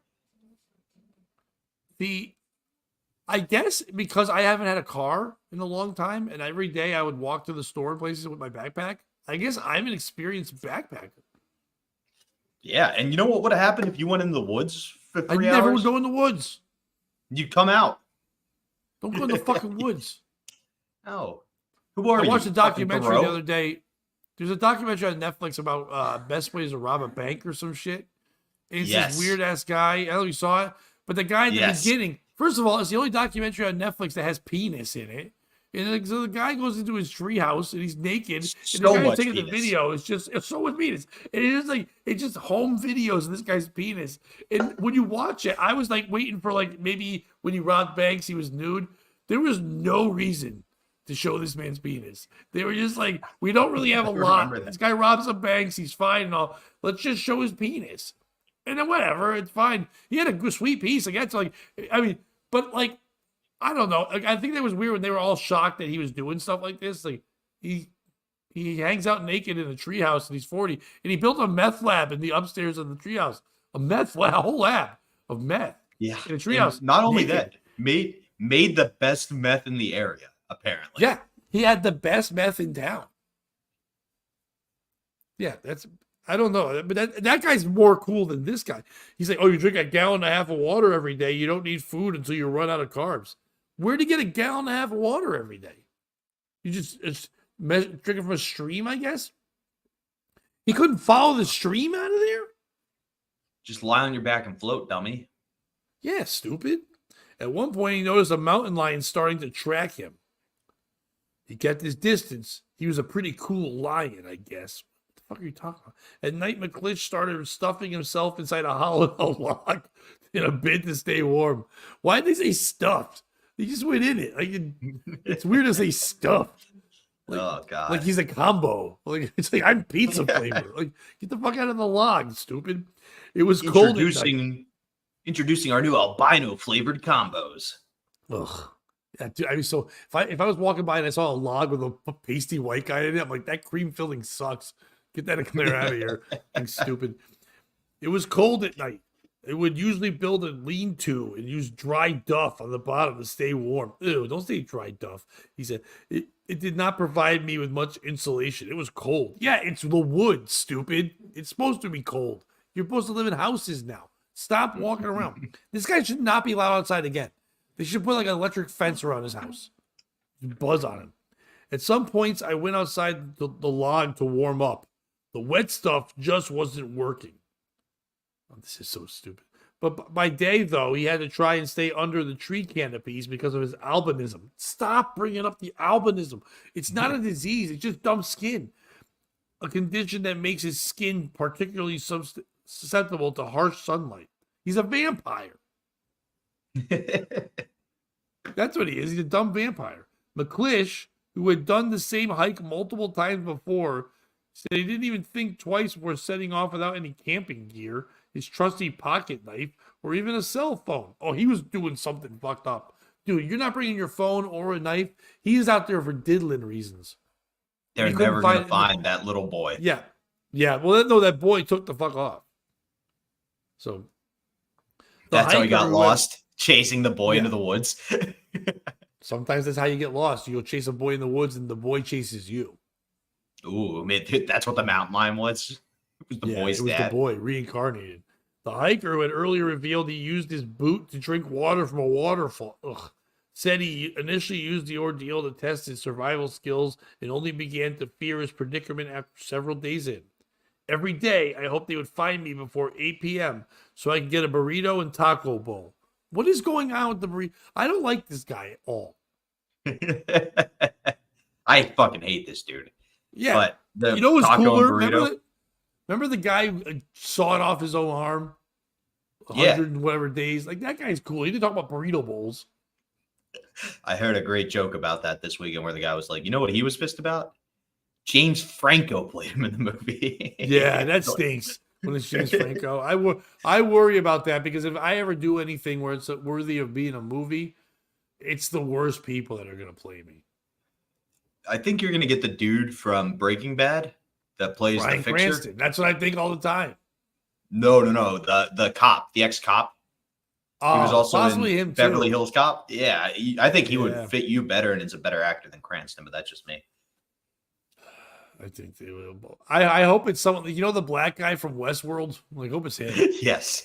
I guess because I haven't had a car in a long time, and every day I would walk to the store places with my backpack, I guess I'm an experienced backpacker. Yeah, and you know what would have happened if you went in the woods for 3 hours? I never would go in the woods. You'd come out. Don't go in the fucking woods. Oh. Who are you? I watched a documentary the other day. There's a documentary on Netflix about best ways to rob a bank or some shit. And it's this weird-ass guy. I don't know if you saw it. But the guy in the beginning, first of all, it's the only documentary on Netflix that has penis in it. And so the guy goes into his treehouse and he's naked. And the guy's taking the video. It's so much penis. And it's just home videos of this guy's penis. And when you watch it, I was like waiting for like maybe when he robbed banks, he was nude. There was no reason to show this man's penis. They were just like, we don't really have a lot. This guy robs some banks. He's fine and all. Let's just show his penis. And then whatever, it's fine. He had a good, sweet piece. Like, that's like, I mean, but like, I don't know. Like, I think that was weird when they were all shocked that he was doing stuff like this. Like, he hangs out naked in a treehouse and he's 40, and he built a meth lab in the upstairs of the treehouse. A whole lab of meth. Yeah, in a treehouse. Not only that, made the best meth in the area. Apparently, yeah, he had the best meth in town. Yeah, I don't know, but that guy's more cool than this guy. He's like, oh, you drink a gallon and a half of water every day. You don't need food until you run out of carbs. Where'd he get a gallon and a half of water every day? You just drinking from a stream, I guess? He couldn't follow the stream out of there? Just lie on your back and float, dummy. Yeah, stupid. At one point, he noticed a mountain lion starting to track him. He kept his distance. He was a pretty cool lion, I guess. What the fuck are you talking about? At night, McClish started stuffing himself inside a hollow log in a bid to stay warm. Why did they say stuffed? He just went in it. Like it's weird to say stuffed. Like, oh God! Like he's a combo. Like it's like I'm pizza flavor. Like get the fuck out of the log, stupid. It was cold. Introducing our new albino flavored combos. Ugh. Yeah, dude, I mean, so if I was walking by and I saw a log with a pasty white guy in it, I'm like, that cream filling sucks. Get that clear out of here. I'm stupid. It was cold at night. It would usually build a lean-to and use dry duff on the bottom to stay warm. Ew, don't say dry duff. He said, it did not provide me with much insulation. It was cold. Yeah, it's the woods, stupid. It's supposed to be cold. You're supposed to live in houses now. Stop walking around. This guy should not be allowed outside again. They should put like an electric fence around his house. Buzz on him. At some points, I went outside the log to warm up. The wet stuff just wasn't working. Oh, this is so stupid. But by day, though, he had to try and stay under the tree canopies because of his albinism. Stop bringing up the albinism. It's not a disease. It's just dumb skin. A condition that makes his skin particularly susceptible to harsh sunlight. He's a vampire. That's what he is. He's a dumb vampire. McClish, who had done the same hike multiple times before, said he didn't even think twice before setting off without any camping gear, his trusty pocket knife, or even a cell phone. Oh, he was doing something fucked up. Dude, you're not bringing your phone or a knife. He is out there for diddling reasons. They're never going to find that little boy. Yeah. Yeah. Well, no, that boy took the fuck off. So. That's how he got lost, chasing the boy into the woods. Sometimes that's how you get lost. You'll chase a boy in the woods and the boy chases you. Ooh, man, that's what the mountain lion was. It was the boy's dad. It was the boy reincarnated. The hiker, who had earlier revealed he used his boot to drink water from a waterfall, said he initially used the ordeal to test his survival skills and only began to fear his predicament after several days in. Every day, I hoped they would find me before 8 p.m. so I could get a burrito and taco bowl. What is going on with the burrito? I don't like this guy at all. I fucking hate this dude. Yeah. But the you know what's cooler? Burrito, remember the guy who sawed off his own arm? 100 and whatever days. Like, that guy's cool. He didn't talk about burrito bowls. I heard a great joke about that this weekend where the guy was like, you know what he was pissed about? James Franco played him in the movie. Yeah, that stinks when it's James Franco. I worry about that because if I ever do anything where it's worthy of being a movie, it's the worst people that are going to play me. I think you're going to get the dude from Breaking Bad that plays Bryan the fixer. Cranston. That's what I think all the time. No. The cop, the ex-cop. He was also possibly in him Beverly too. Hills Cop. Yeah, I think he would fit you better and is a better actor than Cranston, but that's just me. I think they will. I hope it's someone, the black guy from Westworld? I hope it's him. Yes.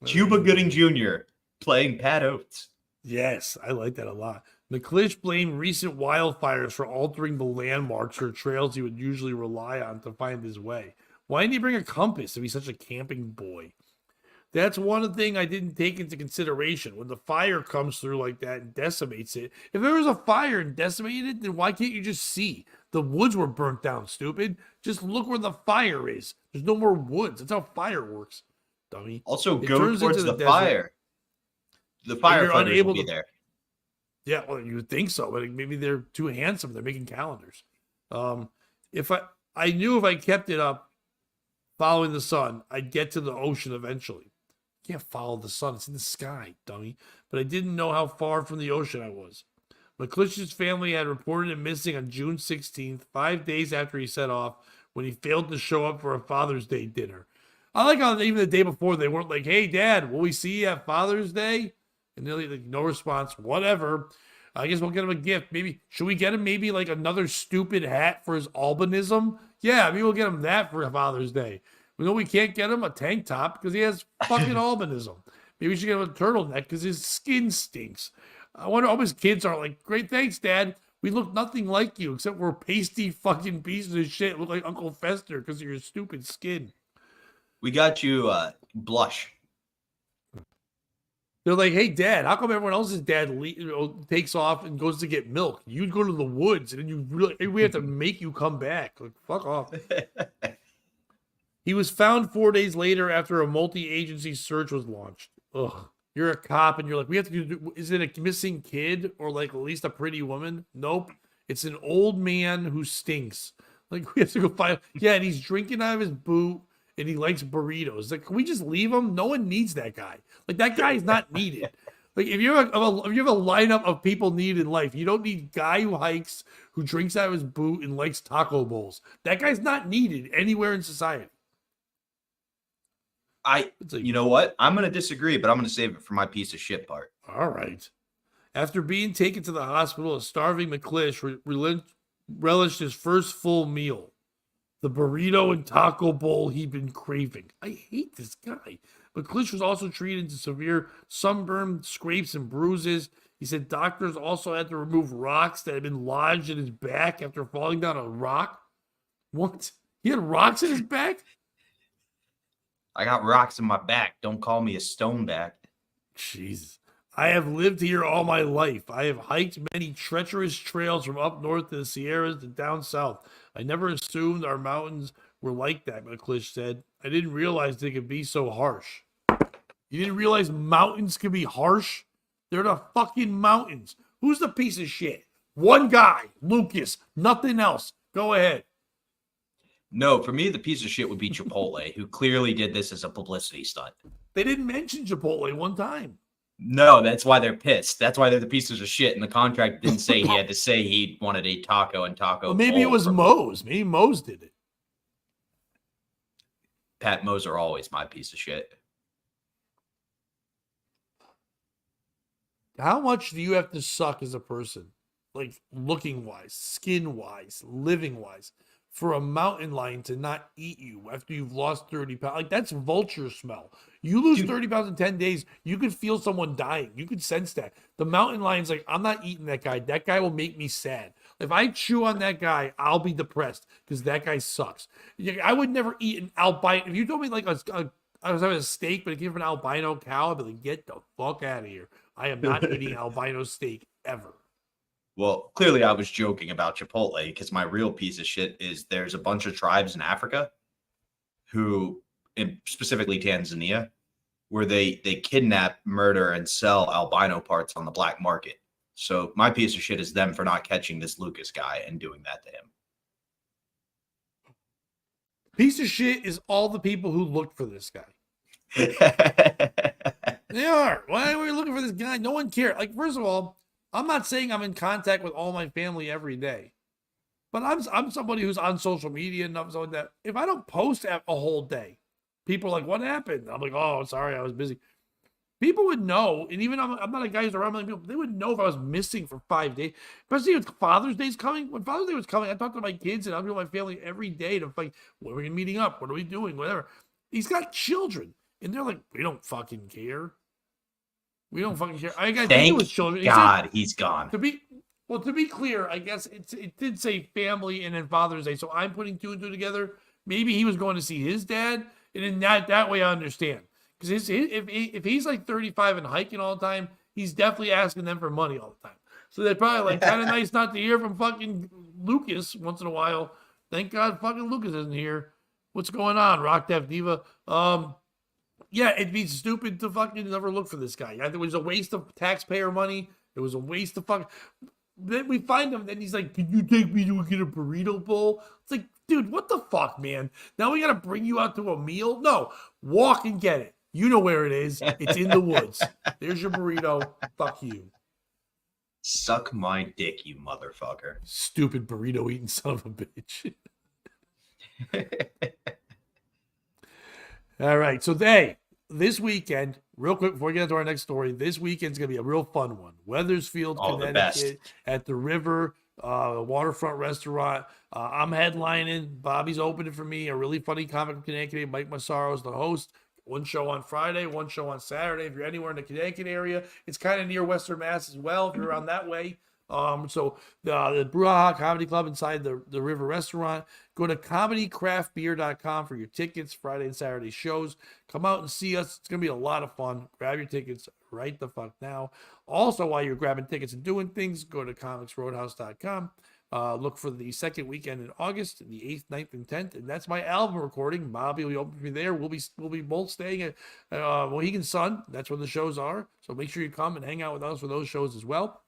Cuba Gooding Jr. playing Pat Oates. Yes, I like that a lot. McClish blamed recent wildfires for altering the landmarks or trails he would usually rely on to find his way. Why didn't he bring a compass if he's such a camping boy? That's one thing I didn't take into consideration. When the fire comes through like that and decimates it, if there was a fire and decimated it, then why can't you just see? The woods were burnt down, stupid. Just look where the fire is. There's no more woods. That's how fire works, dummy. Also, go towards the fire. The firefighters will be there. Yeah, well, you would think so, but maybe they're too handsome. They're making calendars. If I knew if I kept it up following the sun, I'd get to the ocean eventually. You can't follow the sun. It's in the sky, dummy. But I didn't know how far from the ocean I was. McClish's family had reported him missing on June 16th, 5 days after he set off, when he failed to show up for a Father's Day dinner. I like how even the day before they weren't like, hey, Dad, will we see you at Father's Day? And they're like, no response, whatever. I guess we'll get him a gift. Maybe, should we get him maybe like another stupid hat for his albinism? Yeah, maybe we'll get him that for Father's Day. We know we can't get him a tank top because he has fucking albinism. Maybe we should get him a turtleneck because his skin stinks. I wonder all his kids are like, great, thanks, Dad. We look nothing like you except we're pasty fucking pieces of shit. Look like Uncle Fester because of your stupid skin. We got you blush. They're like, hey, Dad, how come everyone else's dad takes off and goes to get milk? You'd go to the woods and then we have to make you come back. Like, fuck off. He was found 4 days later after a multi-agency search was launched. Ugh. You're a cop and you're like, we have to do, is it a missing kid or like at least a pretty woman? Nope. It's an old man who stinks. Like, we have to go find, yeah, and he's drinking out of his boot and he likes burritos. Like, can we just leave him? No one needs that guy. Like, that guy is not needed. Like, if you have a lineup of people needed in life, you don't need guy who hikes, who drinks out of his boot and likes taco bowls. That guy's not needed anywhere in society. You know what? I'm going to disagree, but I'm going to save it for my piece of shit part. All right. After being taken to the hospital, a starving McClish relished his first full meal. The burrito and taco bowl he'd been craving. I hate this guy. McClish was also treated to severe sunburn, scrapes, and bruises. He said doctors also had to remove rocks that had been lodged in his back after falling down a rock. What? He had rocks in his back? I got rocks in my back. Don't call me a stoneback. Jesus. I have lived here all my life. I have hiked many treacherous trails from up north to the Sierras to down south. I never assumed our mountains were like that, McClish said. I didn't realize they could be so harsh. You didn't realize mountains could be harsh? They're the fucking mountains. Who's the piece of shit? One guy, Lucas, nothing else. Go ahead. No, for me, the piece of shit would be Chipotle, who clearly did this as a publicity stunt. They didn't mention Chipotle one time. No, that's why they're pissed. That's why they're the pieces of shit. And the contract didn't say he had to say he wanted a taco and taco. Well, maybe it was Moe's. Maybe Moe's did it. Pat Moe's are always my piece of shit. How much do you have to suck as a person? Like looking wise, skin wise, living wise, for a mountain lion to not eat you after you've lost 30 pounds. Like that's vulture smell. You lose 30 pounds in 10 days, you could feel someone dying. You could sense that. The mountain lion's like, I'm not eating that guy. That guy will make me sad. If I chew on that guy, I'll be depressed because that guy sucks. I would never eat an albino. If you told me like I was having a steak, but it came from an albino cow, I'd be like, get the fuck out of here. I am not eating albino steak ever. Well, clearly I was joking about Chipotle because my real piece of shit is there's a bunch of tribes in Africa who, specifically Tanzania, where they kidnap, murder, and sell albino parts on the black market. So my piece of shit is them for not catching this Lucas guy and doing that to him. Piece of shit is all the people who looked for this guy. They are. Why are we looking for this guy? No one cares. Like, first of all, I'm not saying I'm in contact with all my family every day, but I'm somebody who's on social media and stuff like that. If I don't post a whole day, people are like, "What happened?" I'm like, "Oh, sorry, I was busy." People would know, and even I'm not a guy who's around many people. They would know if I was missing for 5 days, especially if Father's Day's coming. When Father's Day was coming, I talked to my kids and I talked to my family every day to like, "When are we meeting up? What are we doing? Whatever." He's got children, and they're like, "We don't fucking care. We don't fucking care." I think it was children. He's gone. To be clear, I guess it did say family and then Father's Day, so I'm putting two and two together. Maybe he was going to see his dad, and in that way I understand. Because if he's like 35 and hiking all the time, he's definitely asking them for money all the time. So they're probably like, kind of nice not to hear from fucking Lucas once in a while. Thank God fucking Lucas isn't here. What's going on, Rock Def Diva? Yeah, it'd be stupid to fucking never look for this guy. I think it was a waste of taxpayer money. It was a waste of fucking. Then we find him, then he's like, "Can you take me to get a burrito bowl?" It's like, dude, what the fuck, man? Now we gotta bring you out to a meal? No, walk and get it. You know where it is. It's in the woods. There's your burrito. Fuck you. Suck my dick, you motherfucker. Stupid burrito eating son of a bitch. All right. So this weekend, real quick before we get into our next story, this weekend's going to be a real fun one. Weathersfield, Connecticut, at the River Waterfront Restaurant. I'm headlining. Bobby's opening for me. A really funny comic from Connecticut. Mike Massaro is the host. One show on Friday, one show on Saturday. If you're anywhere in the Connecticut area, it's kind of near Western Mass as well, if you're around that way. So the Brouhaha Comedy Club inside the River Restaurant. Go to comedycraftbeer.com for your tickets, Friday and Saturday shows. Come out and see us. It's going to be a lot of fun. Grab your tickets right the fuck now. Also, while you're grabbing tickets and doing things, go to comicsroadhouse.com. Look for the second weekend in August, the 8th, 9th, and 10th, and that's my album recording. Bobby will be open for me there. We'll be both staying at Mohegan Sun. That's where the shows are. So make sure you come and hang out with us for those shows as well.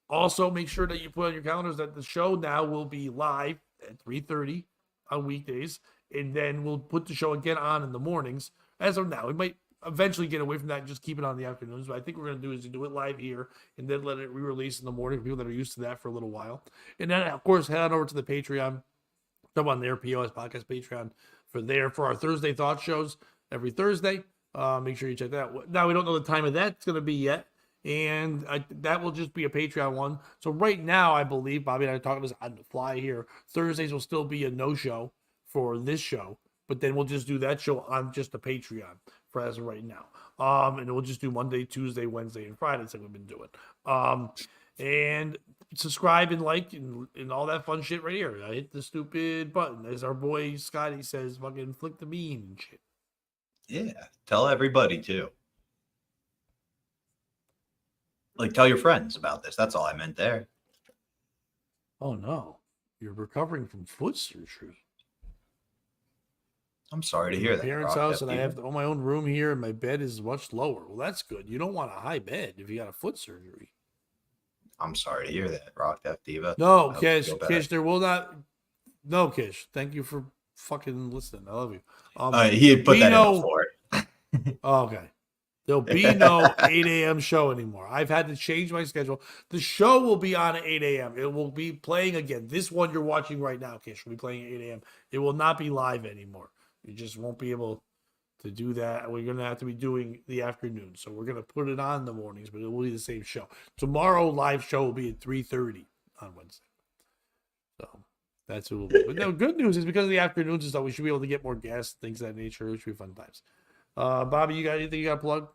Also, make sure that you put on your calendars that the show now will be live at 3:30 on weekdays, and then we'll put the show again on in the mornings. As of now, we might eventually get away from that and just keep it on the afternoons. But I think what we're going to do is do it live here and then let it re-release in the morning for people that are used to that for a little while. And then, of course, head on over to the Patreon. Come on there, POS Podcast Patreon for our Thursday thought shows every Thursday. Make sure you check that out. Now, we don't know the time of that's going to be yet. And that will just be a Patreon one. So right now, I believe, Bobby and I are talking this on the fly here. Thursdays will still be a no-show for this show, but then we'll just do that show on just the Patreon for as of right now. And we'll just do Monday, Tuesday, Wednesday, and Fridays like we've been doing. And subscribe and like and all that fun shit right here. I hit the stupid button, as our boy Scotty says, fucking flick the bean and shit. Yeah, tell everybody too. Like, tell your friends about this. That's all I meant there. Oh no, you're recovering from foot surgery. I'm sorry to hear that. Parents' Rock. house, and I have my own room here, and my bed is much lower. Well, that's good. You don't want a high bed if you got a foot surgery. I'm sorry to hear that, Rock Death Diva. No, Kish, there will not. No, Kish. Thank you for fucking listening. I love you. He had put that in before. Oh, okay. There'll be no 8 a.m. show anymore. I've had to change my schedule. The show will be on at 8 a.m. It will be playing again. This one you're watching right now, Kish, will be playing at 8 a.m. It will not be live anymore. You just won't be able to do that. We're going to have to be doing the afternoon. So we're going to put it on in the mornings, but it will be the same show. Tomorrow, live show will be at 3:30 on Wednesday. So that's what it will be. But no, good news is because of the afternoons and stuff, we should be able to get more guests, things of that nature. It should be fun times. Bobby, you got anything you got to plug?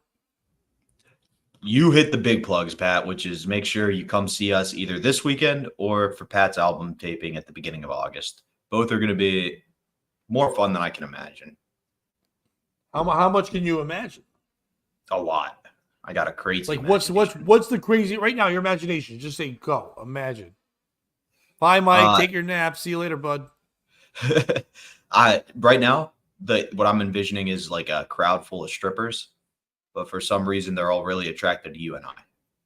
You hit the big plugs, Pat, which is make sure you come see us either this weekend or for Pat's album taping at the beginning of August. Both are going to be more fun than I can imagine. How much can you imagine? A lot. I got a crazy. Like what's the crazy right now? Your imagination. Just say go. Imagine. Bye, Mike. Take your nap. See you later, bud. Right now, what I'm envisioning is like a crowd full of strippers, but for some reason they're all really attracted to you and I,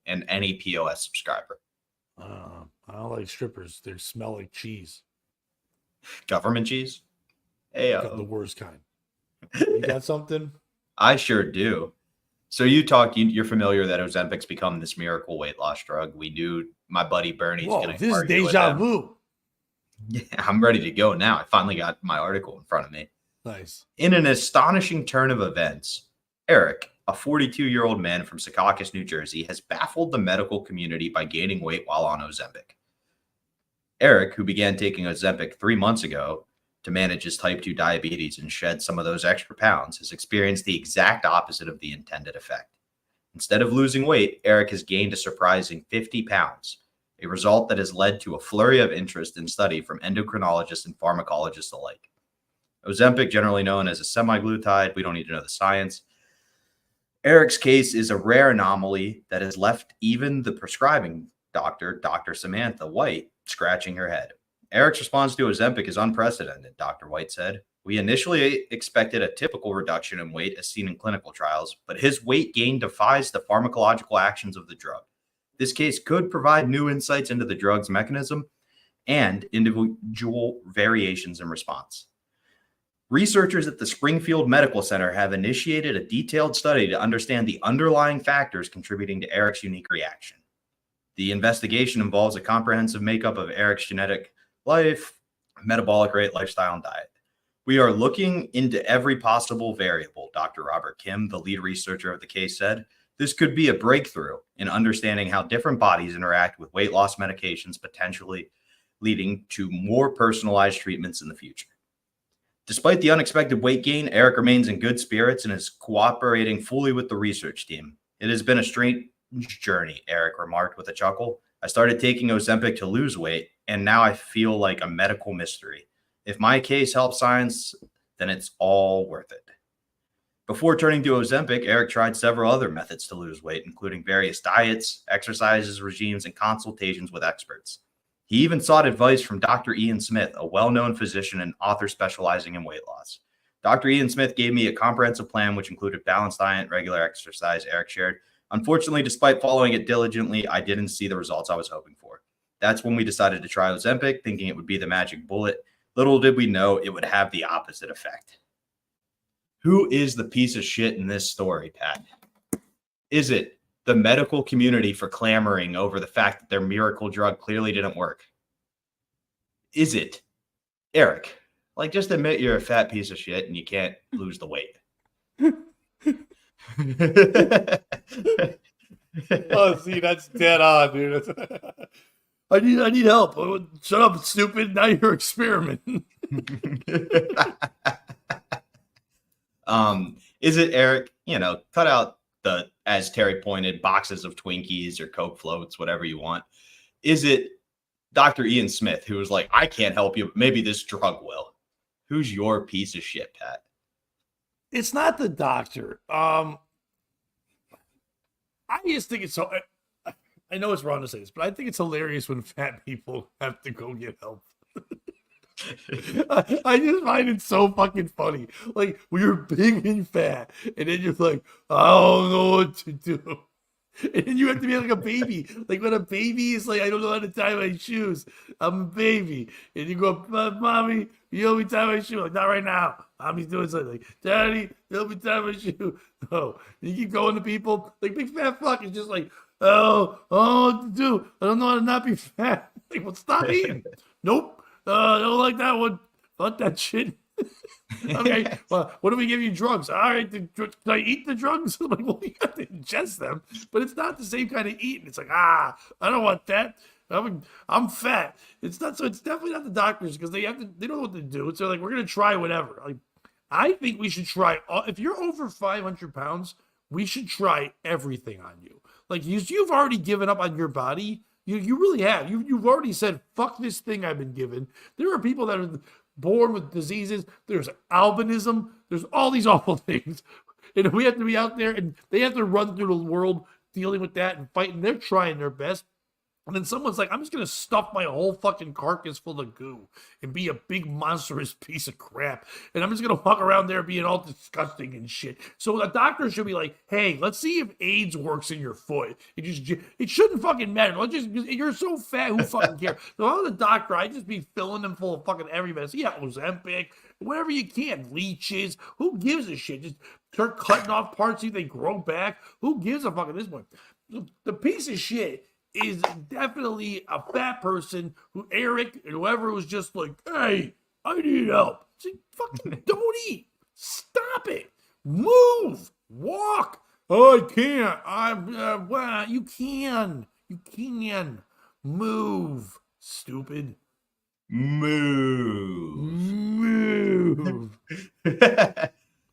and any POS subscriber. I don't like strippers. They smell like cheese. Government cheese. Hey, the worst kind. You got something? I sure do. So you're familiar that Ozempic's become this miracle weight loss drug. We knew my buddy Bernie's going to. This is deja vu. Yeah, I'm ready to go now. I finally got my article in front of me. Nice. In an astonishing turn of events, Eric, a 42-year-old man from Secaucus, New Jersey, has baffled the medical community by gaining weight while on Ozempic. Eric, who began taking Ozempic 3 months ago to manage his type 2 diabetes and shed some of those extra pounds, has experienced the exact opposite of the intended effect. Instead of losing weight, Eric has gained a surprising 50 pounds, a result that has led to a flurry of interest in study from endocrinologists and pharmacologists alike. Ozempic, generally known as a semaglutide, we don't need to know the science. Eric's case is a rare anomaly that has left even the prescribing doctor, Dr. Samantha White, scratching her head. Eric's response to Ozempic is unprecedented, Dr. White said. We initially expected a typical reduction in weight as seen in clinical trials, but his weight gain defies the pharmacological actions of the drug. This case could provide new insights into the drug's mechanism and individual variations in response. Researchers at the Springfield Medical Center have initiated a detailed study to understand the underlying factors contributing to Eric's unique reaction. The investigation involves a comprehensive makeup of Eric's genetic life, metabolic rate, lifestyle, and diet. We are looking into every possible variable, Dr. Robert Kim, the lead researcher of the case, said. This could be a breakthrough in understanding how different bodies interact with weight loss medications, potentially leading to more personalized treatments in the future. Despite the unexpected weight gain, Eric remains in good spirits and is cooperating fully with the research team. It has been a strange journey, Eric remarked with a chuckle. I started taking Ozempic to lose weight, and now I feel like a medical mystery. If my case helps science, then it's all worth it. Before turning to Ozempic, Eric tried several other methods to lose weight, including various diets, exercises, regimes, and consultations with experts. He even sought advice from Dr. Ian Smith, a well-known physician and author specializing in weight loss. Dr. Ian Smith gave me a comprehensive plan, which included balanced diet, regular exercise, Eric shared. Unfortunately, despite following it diligently, I didn't see the results I was hoping for. That's when we decided to try Ozempic, thinking it would be the magic bullet. Little did we know it would have the opposite effect. Who is the piece of shit in this story, Pat? Is it the medical community for clamoring over the fact that their miracle drug clearly didn't work? Is it Eric? Like, just admit you're a fat piece of shit and you can't lose the weight. Oh, see, that's dead on, dude. I need help. Shut up, stupid. Now you're experimenting. Is it, Eric, cut out the, as Terry pointed, boxes of Twinkies or Coke floats, whatever you want. Is it Dr. Ian Smith, who was like, I can't help you, but maybe this drug will? Who's your piece of shit, Pat? It's not the doctor. I just think it's so. I know it's wrong to say this, but I think it's hilarious when fat people have to go get help. I just find it so fucking funny. Like, when you're big and fat, and then you're like, I don't know what to do. And then you have to be like a baby. Like when a baby is like, I don't know how to tie my shoes. I'm a baby. And you go, Mommy, you help me tie my shoe. Like, not right now. Mommy's doing something. Like, Daddy, help me tie my shoe. No. You keep going to people. Like, big fat fuck is just like, oh, what to do? I don't know how to not be fat. Like, well, stop eating. Nope. I don't like that one. Fuck that shit. Okay, well, what do we give you? Drugs. All right, can I eat the drugs? I'm like, well, you have to ingest them, but it's not the same kind of eating. It's like, I don't want that. I'm fat. It's not, so it's definitely not the doctors, because they don't know what to do. So like, we're gonna try whatever. Like, I think we should try. If you're over 500 pounds, we should try everything on you. Like, you've already given up on your body. You really have. You've already said, fuck this thing I've been given. There are people that are born with diseases. There's albinism. There's all these awful things. And we have to be out there, and they have to run through the world dealing with that and fighting. They're trying their best. And then someone's like, I'm just going to stuff my whole fucking carcass full of goo and be a big monstrous piece of crap. And I'm just going to walk around there being all disgusting and shit. So the doctor should be like, hey, let's see if AIDS works in your foot. It shouldn't fucking matter. You're so fat, who fucking cares? So I'm the doctor, I just be filling them full of fucking every mess. Yeah, Ozempic, whatever you can, leeches. Who gives a shit? Just start cutting off parts, see if they grow back. Who gives a fuck at this point? The piece of shit is definitely a fat person who Eric and whoever was just like, hey, I need help. It's like, fucking don't eat. Stop it. Move. Walk. Oh, I can't. Well, you can. You can. Move. Stupid. Move.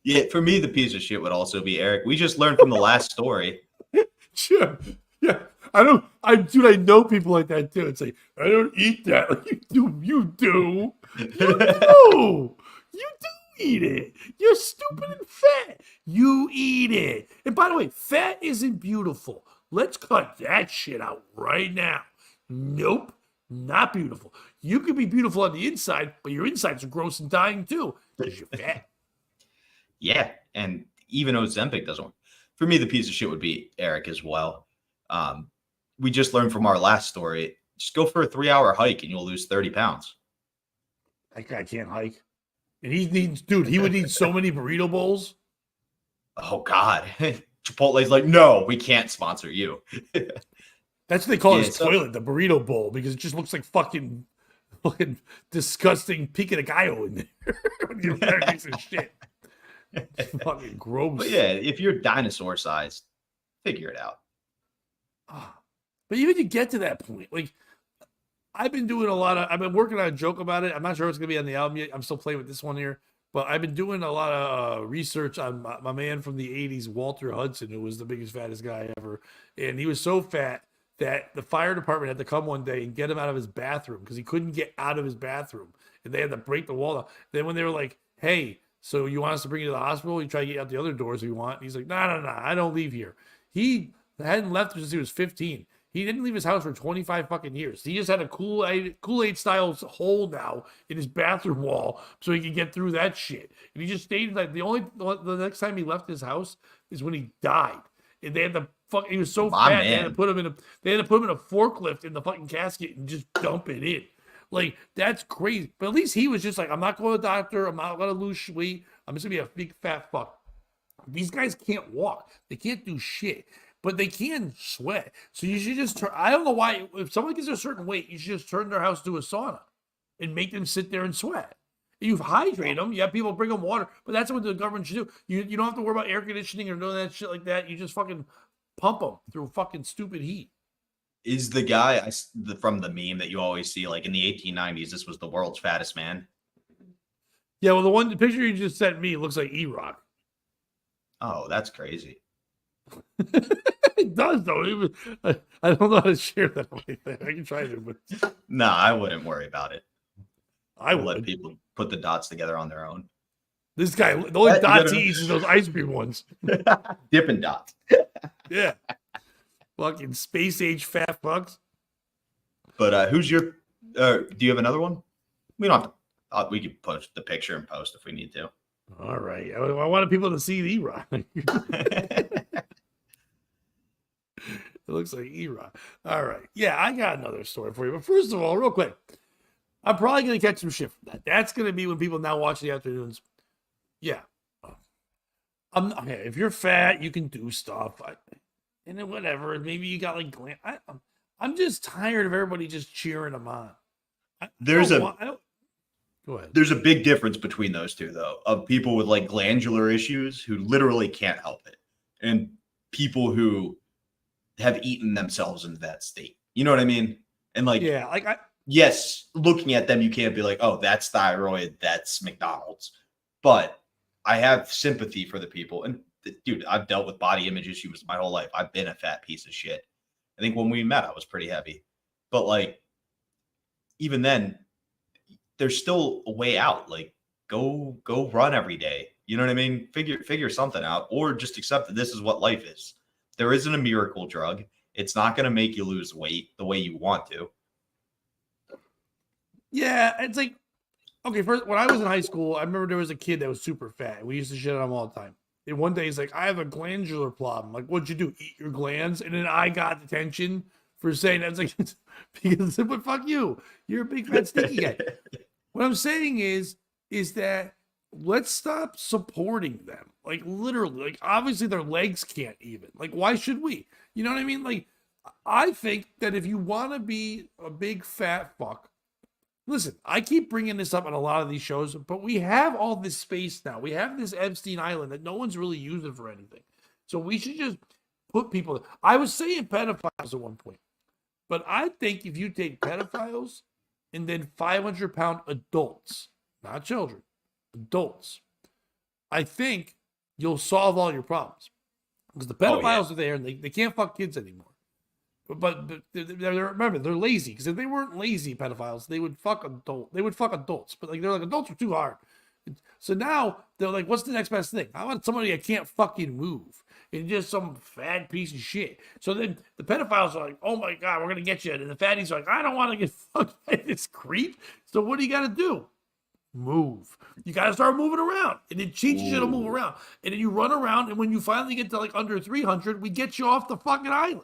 Yeah, for me, the piece of shit would also be Eric. We just learned from the last story. Sure. Yeah. I know people like that too. It's like, I don't eat that. Like, you do. You do eat it. You're stupid and fat. You eat it. And by the way, fat isn't beautiful. Let's cut that shit out right now. Nope. Not beautiful. You can be beautiful on the inside, but your insides are gross and dying too, because you're fat. Yeah. And even Ozempic doesn't work. For me, the piece of shit would be Eric as well. We just learned from our last story, just go for a 3-hour hike and you'll lose 30 pounds. That guy can't hike. And he would need so many burrito bowls. Oh, God. Chipotle's like, no, we can't sponsor you. That's what they call his toilet, the burrito bowl, because it just looks like fucking disgusting pico de gallo in there. When you're a piece of shit. It's fucking gross. But yeah, if you're dinosaur sized, figure it out. But even to get to that point, like, I've been working on a joke about it. I'm not sure if it's going to be on the album yet. I'm still playing with this one here. But I've been doing a lot of research on my man from the 80s, Walter Hudson, who was the biggest, fattest guy ever. And he was so fat that the fire department had to come one day and get him out of his bathroom because he couldn't get out of his bathroom. And they had to break the wall down. Then when they were like, hey, so you want us to bring you to the hospital? You try to get out the other doors if you want. And he's like, no, I don't leave here. He hadn't left since he was 15. He didn't leave his house for 25 fucking years. He just had a Kool-Aid style hole now in his bathroom wall so he could get through that shit. And he just stayed like the next time he left his house is when he died. And they had to he was so fat they had to put him in a forklift in the fucking casket and just dump it in. Like, that's crazy. But at least he was just like, I'm not going to the doctor. I'm not going to lose weight. I'm just going to be a big fat fuck. These guys can't walk. They can't do shit. But they can sweat. So you should just I don't know why, if someone gets a certain weight, you should just turn their house to a sauna and make them sit there and sweat. You hydrate them. You have people bring them water. But that's what the government should do. You don't have to worry about air conditioning or none of that shit like that. You just fucking pump them through fucking stupid heat. Is the guy from the meme that you always see, like in the 1890s, this was the world's fattest man? Yeah, well, the picture you just sent me looks like E-Rock. Oh, that's crazy. It does, though. I don't know how to share that on anything. I can try to, but No, I wouldn't worry about it. I We'll would. let people put the dots together on their own. This guy, the only You dots gotta- he eats is those ice cream ones. Dippin' Dots. Yeah. Fucking space age fat fucks. But who's your? Do you have another one? We don't have to. We could post the picture and post if we need to. All right. I wanted people to see the E-Rock. It looks like E-Rock. All right. Yeah, I got another story for you. But first of all, real quick, I'm probably going to catch some shit from that. That's going to be when people now watch the afternoons. Yeah. Okay, if you're fat, you can do stuff. And then whatever. Maybe you got like I'm just tired of everybody just cheering them on. Go ahead. There's a big difference between those two, though, of people with like glandular issues who literally can't help it, and people who have eaten themselves into that state. You know what I mean? And like, yeah, like yes, looking at them, you can't be like, oh, that's thyroid, that's McDonald's. But I have sympathy for the people. And dude, I've dealt with body image issues my whole life. I've been a fat piece of shit. I think when we met, I was pretty heavy. But like, even then, there's still a way out. Like, go run every day. You know what I mean? Figure something out, or just accept that this is what life is. There isn't a miracle drug. It's not going to make you lose weight the way you want to. yeah, it's like, okay, first, when I was in high school, I remember there was a kid that was super fat. We used to shit on him all the time. And one day he's like, I have a glandular problem. Like, what'd you do? Eat your glands? And then I got detention for saying that. It's like, because, but fuck you. You're a big fat stinky guy. What I'm saying is that let's stop supporting them. Like, literally, like, obviously their legs can't even. Like, why should we? You know what I mean? Like, I think that if you want to be a big fat fuck, listen, I keep bringing this up on a lot of these shows, but we have all this space now. We have this Epstein Island that no one's really using for anything. So we should just put people. I was saying pedophiles at one point, but I think if you take pedophiles and then 500-pound adults, not children, adults, I think you'll solve all your problems. Because the pedophiles are there and they can't fuck kids anymore. But remember, they're lazy. Because if they weren't lazy pedophiles, they would fuck adults. But like they're like, adults are too hard. So now they're like, what's the next best thing? I want somebody that can't fucking move. And just some fat piece of shit. So then the pedophiles are like, oh my God, we're gonna get you. And the fatties are like, I don't want to get fucked by this creep. So what do you gotta do? Move. You gotta start moving around. And it teaches you to move around. And then you run around, and when you finally get to like under 300, we get you off the fucking island.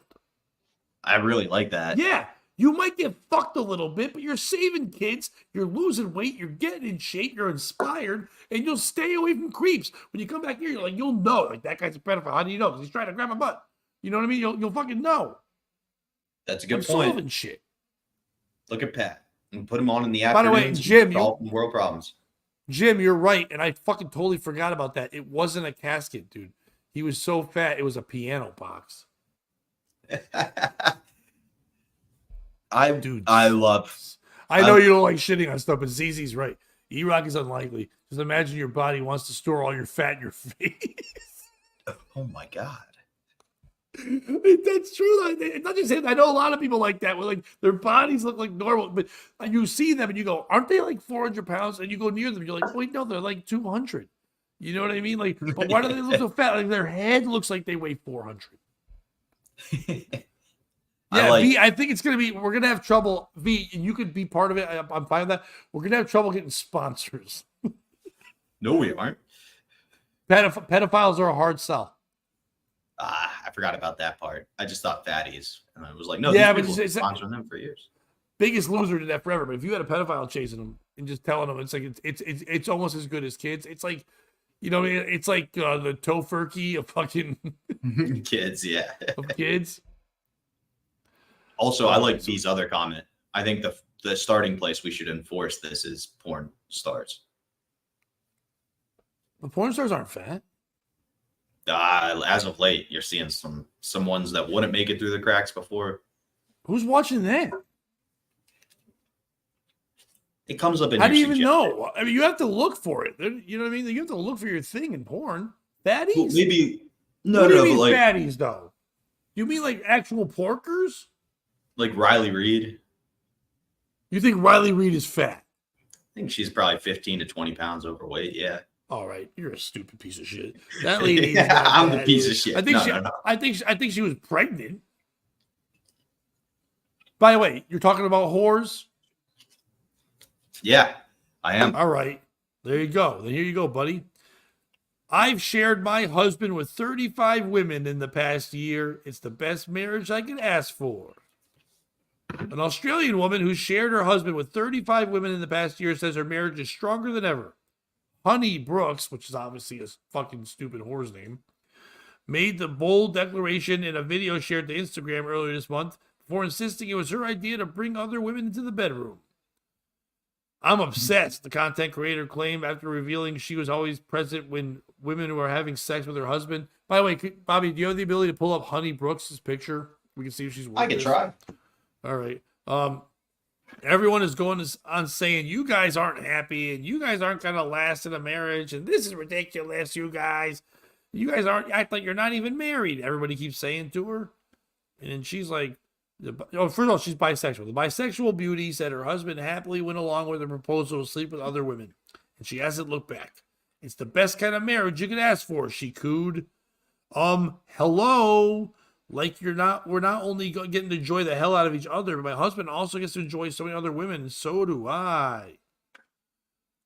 I really like that. Yeah, you might get fucked a little bit, but you're saving kids, you're losing weight, you're getting in shape, you're inspired, and you'll stay away from creeps. When you come back here, you're like, you'll know, like, that guy's a pedophile. How do you know? Because he's trying to grab my butt. You know what I mean? You'll fucking know. That's a good I'm point. solving shit. Look at Pat. And put him on in the By the way, afternoons. Jim, solve world problems. Jim, you're right, and I fucking totally forgot about that. It wasn't a casket, dude. He was so fat, it was a piano box. I love. I know you don't like shitting on stuff, but ZZ's right. E-Rock is unlikely. Just imagine your body wants to store all your fat in your face. Oh my God. That's true. It's not just him. I know a lot of people like that, where like their bodies look like normal, but you see them and you go, aren't they like 400 pounds? And you go near them, you're like, wait, no, they're like 200. You know what I mean? Like, but why do they look so fat? Like their head looks like they weigh 400. Yeah, V, I think it's going to be, we're going to have trouble, V, and you could be part of it. I'm fine with that. We're going to have trouble getting sponsors. No, we aren't. Pedophiles are a hard sell. I forgot about that part. I just thought fatties. And I was like, no, yeah, these but people it's sponsoring them for years. Biggest Loser did that forever. But if you had a pedophile chasing them and just telling them, it's like, it's almost as good as kids. It's like, you know, it's like the tofurkey of fucking kids. Yeah. Of kids. Also, I like V's other comment. I think the starting place we should enforce this is porn stars. The porn stars aren't fat. As of late, you're seeing some ones that wouldn't make it through the cracks before. Who's watching that? It comes up in How your do you even suggestion. know? I mean, you have to look for it. You know what I mean? You have to look for your thing in porn. Well, Fatties? maybe no, What do you no, mean but like fatties, though? You mean like actual porkers? Riley Reid. You think Riley Reid is fat? I think she's probably 15 to 20 pounds overweight. Yeah. All right, you're a stupid piece of shit. That lady is Yeah, not I'm the fat, piece dude. of shit. I think No. I think she was pregnant. By the way, you're talking about whores? Yeah, I am. All right. There you go. Then here you go, buddy. I've shared my husband with 35 women in the past year. It's the best marriage I could ask for. An Australian woman who shared her husband with 35 women in the past year says her marriage is stronger than ever. Honey Brooks, which is obviously a fucking stupid whore's name, made the bold declaration in a video shared to Instagram earlier this month before insisting it was her idea to bring other women into the bedroom. I'm obsessed, the content creator claimed after revealing she was always present when women were having sex with her husband. By the way, Bobby, do you have the ability to pull up Honey Brooks' picture? We can see if she's I can try. All right. Everyone is going on saying you guys aren't happy and you guys aren't going to last in a marriage and this is ridiculous, you guys. You guys act like you're not even married. Everybody keeps saying to her. And she's like, first of all, she's bisexual. The bisexual beauty said her husband happily went along with her proposal to sleep with other women. And she hasn't looked back. It's the best kind of marriage you could ask for, she cooed. Hello. Like we're not only getting to enjoy the hell out of each other, but my husband also gets to enjoy so many other women, and so do I.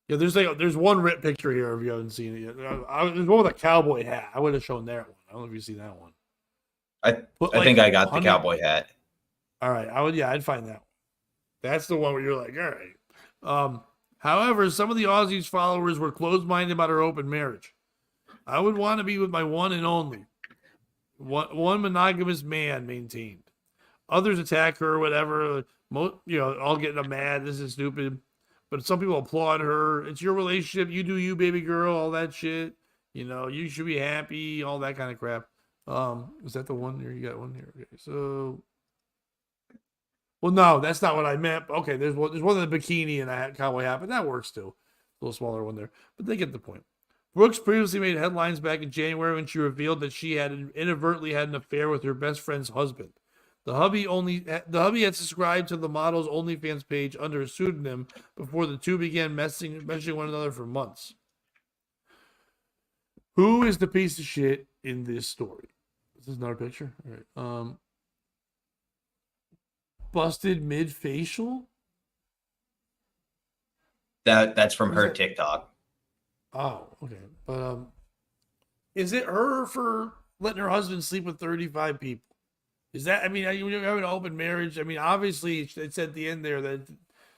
Yeah, there's one rip picture here if you haven't seen it yet. There's one with a cowboy hat. I would have shown that one. I don't know if you've seen that one. I think I got the cowboy hat. All right, I'd find that one. That's the one where you're like, all right. However, some of the Aussies' followers were closed-minded about her open marriage. I would want to be with my one and only. One monogamous man maintained. Others attack her, whatever. All getting mad. This is stupid. But some people applaud her. It's your relationship. You do you, baby girl. All that shit. You should be happy. All that kind of crap. Is that the one here? You got one here. Okay, so. Well, no, that's not what I meant. Okay, there's one in the bikini and a cowboy hat, but that works too. A little smaller one there, but they get the point. Brooks previously made headlines back in January when she revealed that she had inadvertently had an affair with her best friend's husband. The hubby had subscribed to the model's OnlyFans page under a pseudonym before the two began messaging one another for months. Who is the piece of shit in this story? Is this another picture? All right. Busted mid-facial? That's from her TikTok. Oh, okay. But is it her for letting her husband sleep with 35 people? Is that, I mean, you have an open marriage. I mean, obviously, it's at the end there that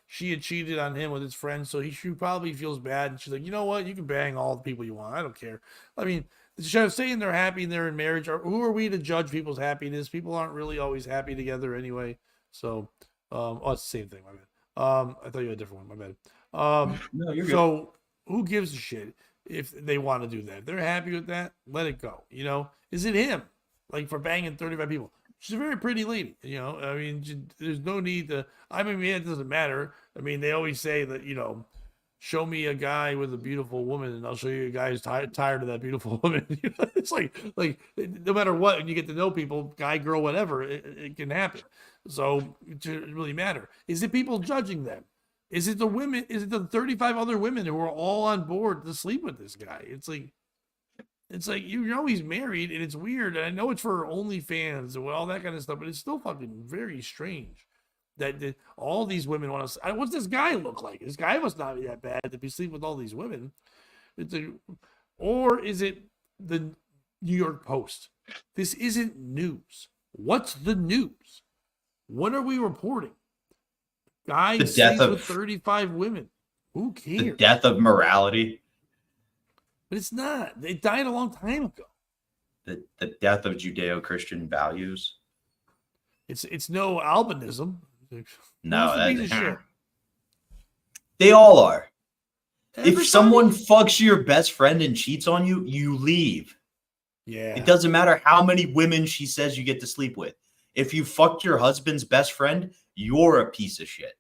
she had cheated on him with his friends, so she probably feels bad. And she's like, you know what? You can bang all the people you want. I don't care. I mean, saying they're happy and they're in marriage, or who are we to judge people's happiness? People aren't really always happy together anyway. So, it's the same thing. My bad. I thought you had a different one. My bad. No, you're good. So, who gives a shit if they want to do that? If they're happy with that, let it go. Is it him? Like for banging 35 people? She's a very pretty lady. I mean, there's no need to. I mean, it doesn't matter. I mean, they always say that, show me a guy with a beautiful woman, and I'll show you a guy who's tired of that beautiful woman. It's like no matter what, when you get to know people, guy, girl, whatever, it can happen. So it doesn't really matter. Is it people judging them? Is it the women? Is it the 35 other women who are all on board to sleep with this guy? It's like you know he's married, and it's weird. And I know it's for OnlyFans and all that kind of stuff, but it's still fucking very strange that all these women want to. What's this guy look like? This guy must not be that bad to be sleeping with all these women. Or is it the New York Post? This isn't news. What's the news? What are we reporting? Guy sleeps with 35 women. Who cares? The death of morality. But it's not. It died a long time ago. The death of Judeo-Christian values. It's no albinism. No, they all are. If someone fucks your best friend and cheats on you, you leave. Yeah. It doesn't matter how many women she says you get to sleep with. If you fucked your husband's best friend, you're a piece of shit.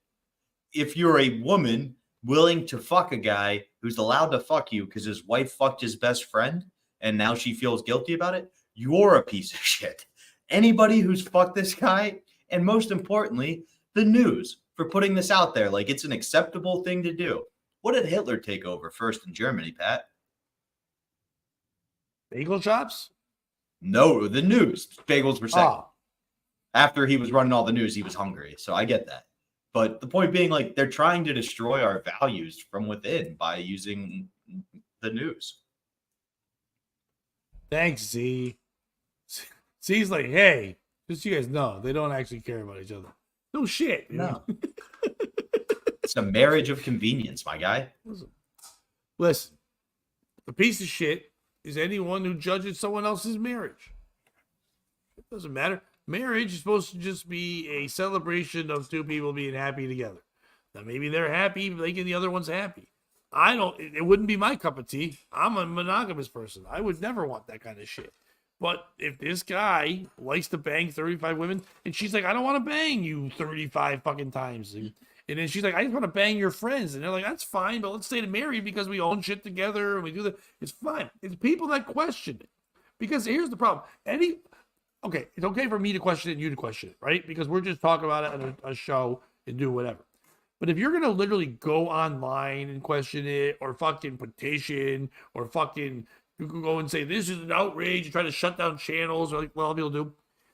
If you're a woman willing to fuck a guy who's allowed to fuck you because his wife fucked his best friend and now she feels guilty about it, you're a piece of shit. Anybody who's fucked this guy, and most importantly, the news for putting this out there like it's an acceptable thing to do. What did Hitler take over first in Germany, Pat? Bagel shops? No, the news. Bagels were second. Oh. After he was running all the news, he was hungry. So I get that. But the point being, like, they're trying to destroy our values from within by using the news. Thanks, Z. Z's like, hey, just so you guys know, they don't actually care about each other. No shit. You know? It's a marriage of convenience, my guy. Listen, the piece of shit is anyone who judges someone else's marriage. It doesn't matter. Marriage is supposed to just be a celebration of two people being happy together. Now, maybe they're happy making the other one's happy. It wouldn't be my cup of tea. I'm a monogamous person. I would never want that kind of shit. But if this guy likes to bang 35 women, and she's like, I don't want to bang you 35 fucking times. And then she's like, I just want to bang your friends. And they're like, that's fine, but let's stay married because we own shit together and we do that. It's fine. It's people that question it. Because here's the problem. Okay, it's okay for me to question it and you to question it, right? Because we're just talking about it on a show and do whatever. But if you're going to literally go online and question it or fucking petition or fucking you can go and say, this is an outrage, you try to shut down channels or like a lot of people do,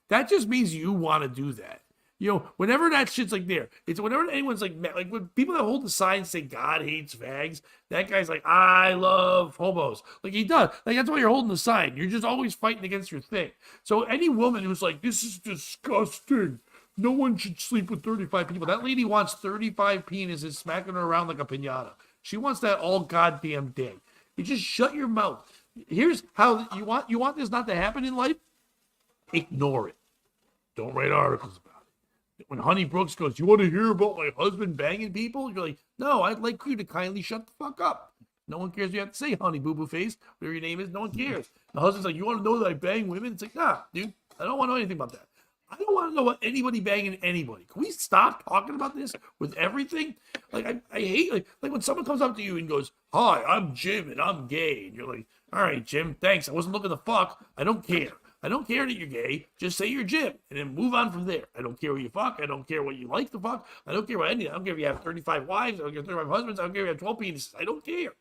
that just means you want to do that. You know, whenever that shit's like there, it's whenever anyone's like when people that hold the sign say God hates fags, that guy's like, I love homos. Like he does. Like that's why you're holding the sign. You're just always fighting against your thing. So any woman who's like, this is disgusting. No one should sleep with 35 people. That lady wants 35 penises smacking her around like a piñata. She wants that all goddamn day. You just shut your mouth. Here's how you want this not to happen in life. Ignore it. Don't write articles about it. When Honey Brooks goes, you want to hear about my husband banging people? You're like, no, I'd like you to kindly shut the fuck up. No one cares. You have to say honey boo boo face, whatever your name is. No one cares. The husband's like, you want to know that I bang women? It's like, nah, dude, I don't want to know anything about that. I don't want to know about anybody banging anybody. Can we stop talking about this with everything? Like, I hate, like when someone comes up to you and goes, hi, I'm Jim and I'm gay. And you're like, all right, Jim, thanks. I wasn't looking to fuck. I don't care. I don't care that you're gay. Just say you're Jim and then move on from there. I don't care who you fuck. I don't care what you like to fuck. I don't care about anything. I don't care if you have 35 wives. I don't care if you have 35 husbands. I don't care if you have 12 penises. I don't care.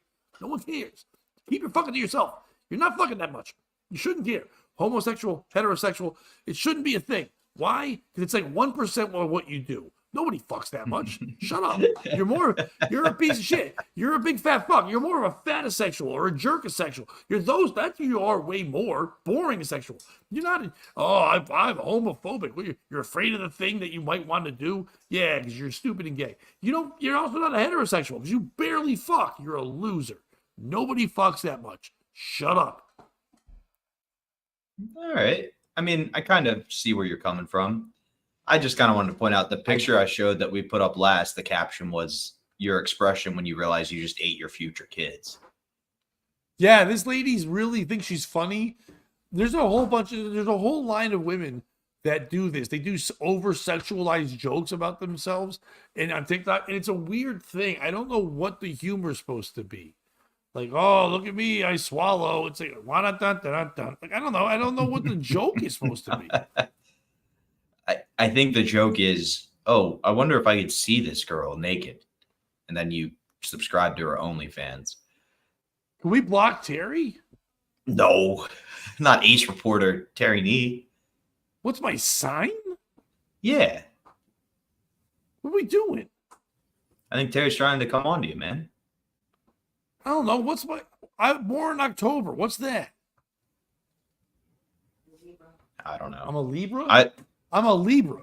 No one cares. Keep your fucking to yourself. You're not fucking that much. You shouldn't care. Homosexual, heterosexual, it shouldn't be a thing. Why? Because it's like 1% of what you do. Nobody fucks that much. Shut up. You're a piece of shit. You're a big fat fuck. You're more of a fatasexual or a jerkasexual. That's who you are way more. Boring asexual. You're not, I'm homophobic. You're afraid of the thing that you might want to do? Yeah, because you're stupid and gay. You're also not a heterosexual because you barely fuck. You're a loser. Nobody fucks that much. Shut up. All right. I mean, I kind of see where you're coming from. I just kind of wanted to point out the picture I showed that we put up last. The caption was your expression when you realize you just ate your future kids. Yeah, this lady's really thinks she's funny. There's a whole line of women that do this. They do over-sexualized jokes about themselves and on TikTok, and it's a weird thing. I don't know what the humor is supposed to be. Like, oh, look at me, I swallow. It's like, like I don't know. I don't know what the joke is supposed to be. I think the joke is, oh, I wonder if I could see this girl naked. And then you subscribe to her OnlyFans. Can we block Terry? No, not Ace reporter Terry Nee. What's my sign? Yeah. What are we doing? I think Terry's trying to come on to you, man. I don't know. I'm born in October. What's that? I don't know. I'm a Libra? I'm a Libra.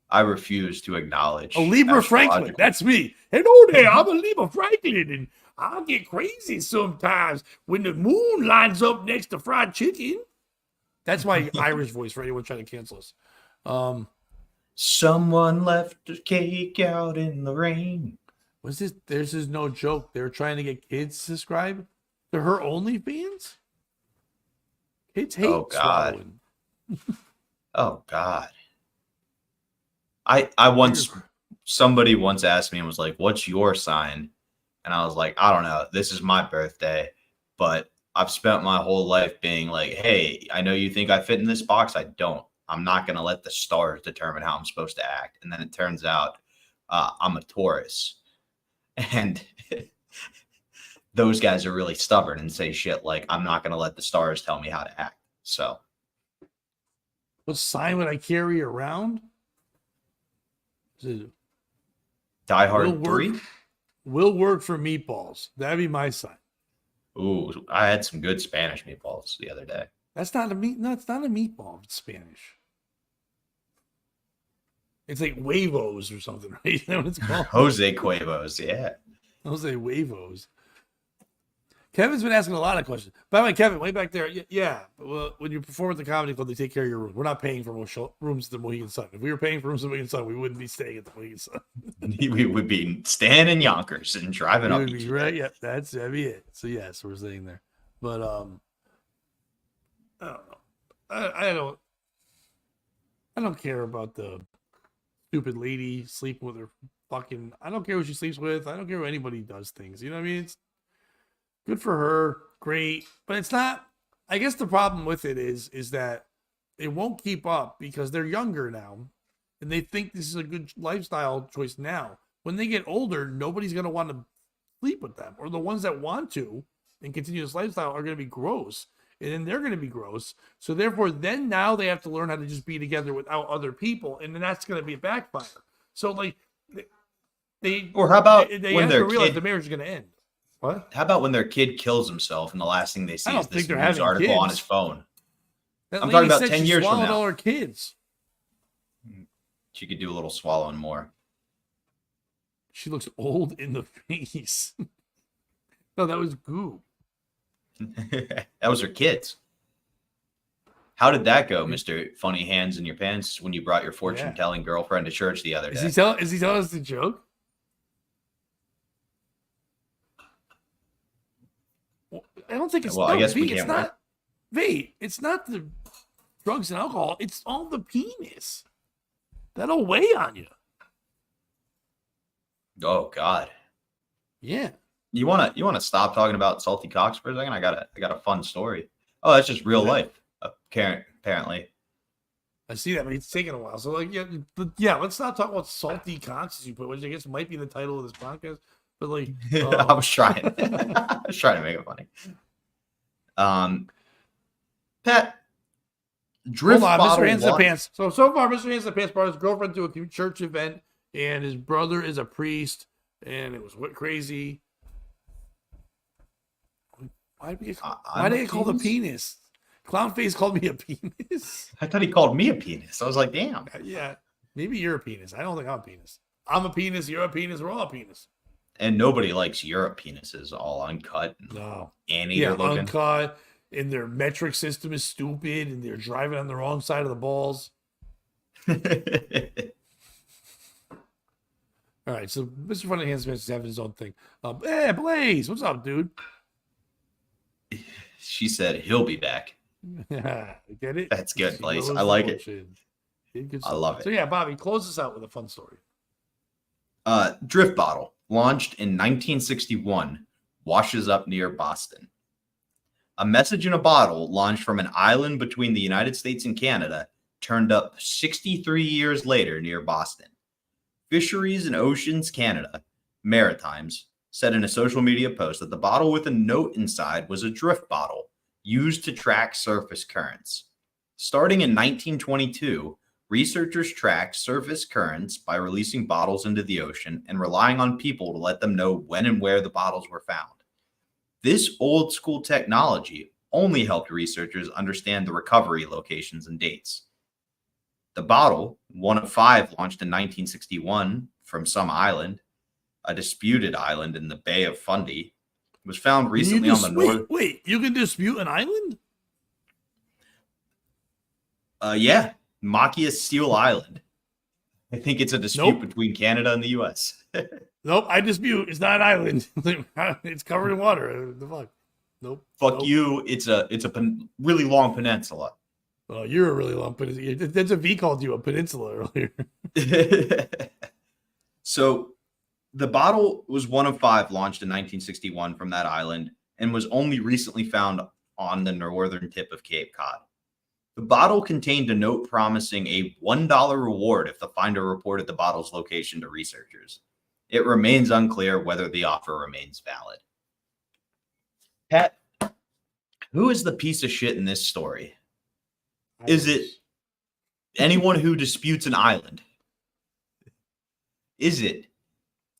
I refuse to acknowledge. A Libra Franklin. That's me. Hello there. I'm a Libra Franklin. And I'll get crazy sometimes when the moon lines up next to fried chicken. That's my Irish voice for anyone trying to cancel us. Someone left a cake out in the rain. Was this? This is no joke. They're trying to get kids to subscribe to her OnlyFans. Kids hate swallowing. Oh God. I once somebody once asked me and was like, "What's your sign?" And I was like, "I don't know. This is my birthday, but I've spent my whole life being like, hey, I know you think I fit in this box. I don't. I'm not going to let the stars determine how I'm supposed to act." And then it turns out I'm a Taurus. And those guys are really stubborn and say shit like, "I'm not going to let the stars tell me how to act." So, what sign would I carry around? Die Hard 3? Will work for meatballs. That'd be my sign. Ooh, I had some good Spanish meatballs the other day. That's not a meat. No, it's not a meatball. It's Spanish. It's like huevos or something, right? Is that what it's called? Jose Cuervos, yeah. Jose huevos. Kevin's been asking a lot of questions. By the way, Kevin, way back there, yeah. Well, when you perform at the comedy club, they take care of your room. We're not paying for rooms at the Mohegan Sun. If we were paying for rooms at the Mohegan Sun, we wouldn't be staying at the Mohegan Sun. We would be staying in Yonkers and driving up. Right, yeah, that'd be it. So yes, we're staying there. But I don't know. I don't care about the stupid lady sleeping with her fucking. I don't care who she sleeps with. I don't care who anybody does things. You know what I mean? It's good for her, great, but it's not. I guess the problem with it is that it won't keep up because they're younger now, and they think this is a good lifestyle choice now. When they get older, nobody's gonna want to sleep with them, or the ones that want to and continue this lifestyle are gonna be gross, and then they're gonna be gross. So therefore, then now they have to learn how to just be together without other people, and then that's gonna be a backfire. So like, they or how about they when have their to realize kid, the marriage is gonna end. What? How about when their kid kills himself and the last thing they see is this news article kids. on his phone? That I'm talking about said 10 she years from swallowed now. all her kids. She could do a little swallowing more. She looks old in the face. No, that was goo. That was her kids. How did that go, Mr. Funny Hands in Your Pants, when you brought your fortune-telling girlfriend to church the other day? Is he telling us the joke? Well, I don't think it's. Well, I guess we can't. It's not. Wait, it's not the drugs and alcohol. It's all the penis. That'll weigh on you. Oh God. Yeah. You wanna stop talking about salty cocks for a second? I got a fun story. Oh, that's just real life. Apparently. I see that, but it's taking a while. So like, yeah. Let's not talk about salty cocks as you put, which I guess might be the title of this podcast. But like, I was trying. I was trying to make it funny. Pat, drift hold on, bottle Mr. Hands in the Pants. So far, Mr. Hands in the Pants brought his girlfriend to a church event, and his brother is a priest, and it was crazy. Why did he call the penis? Clownface called me a penis. I thought he called me a penis. I was like, damn. Yeah, maybe you're a penis. I don't think I'm a penis. I'm a penis. You're a penis. We're all a penis. And nobody likes Europe penises all uncut. No. Anteater looking. Uncut. And their metric system is stupid. And they're driving on the wrong side of the balls. All right. So Mr. Funny Hands is having his own thing. Hey, Blaze. What's up, dude? She said he'll be back. Get it? That's good, Blaze. I like it. I love it. So yeah, Bobby, close us out with a fun story. Drift bottle, launched in 1961, washes up near Boston. A message in a bottle launched from an island between the United States and Canada turned up 63 years later near Boston. Fisheries and Oceans Canada, Maritimes, said in a social media post that the bottle with a note inside was a drift bottle used to track surface currents. Starting in 1922, researchers tracked surface currents by releasing bottles into the ocean and relying on people to let them know when and where the bottles were found. This old school technology only helped researchers understand the recovery locations and dates. The bottle, one of 5 launched in 1961 from some island, a disputed island in the Bay of Fundy, was found recently on the north. Wait, you can dispute an island? Yeah. Makia Seal Island. I think it's a dispute between Canada and the U.S. Nope, I dispute. It's not an island. It's covered in water. The fuck? Nope. Fuck you. It's a really long peninsula. Oh, you're a really long peninsula. That's a V called you a peninsula earlier. So the bottle was one of 5 launched in 1961 from that island and was only recently found on the northern tip of Cape Cod. The bottle contained a note promising a $1 reward if the finder reported the bottle's location to researchers. It remains unclear whether the offer remains valid. Pat, who is the piece of shit in this story? Is it anyone who disputes an island? Is it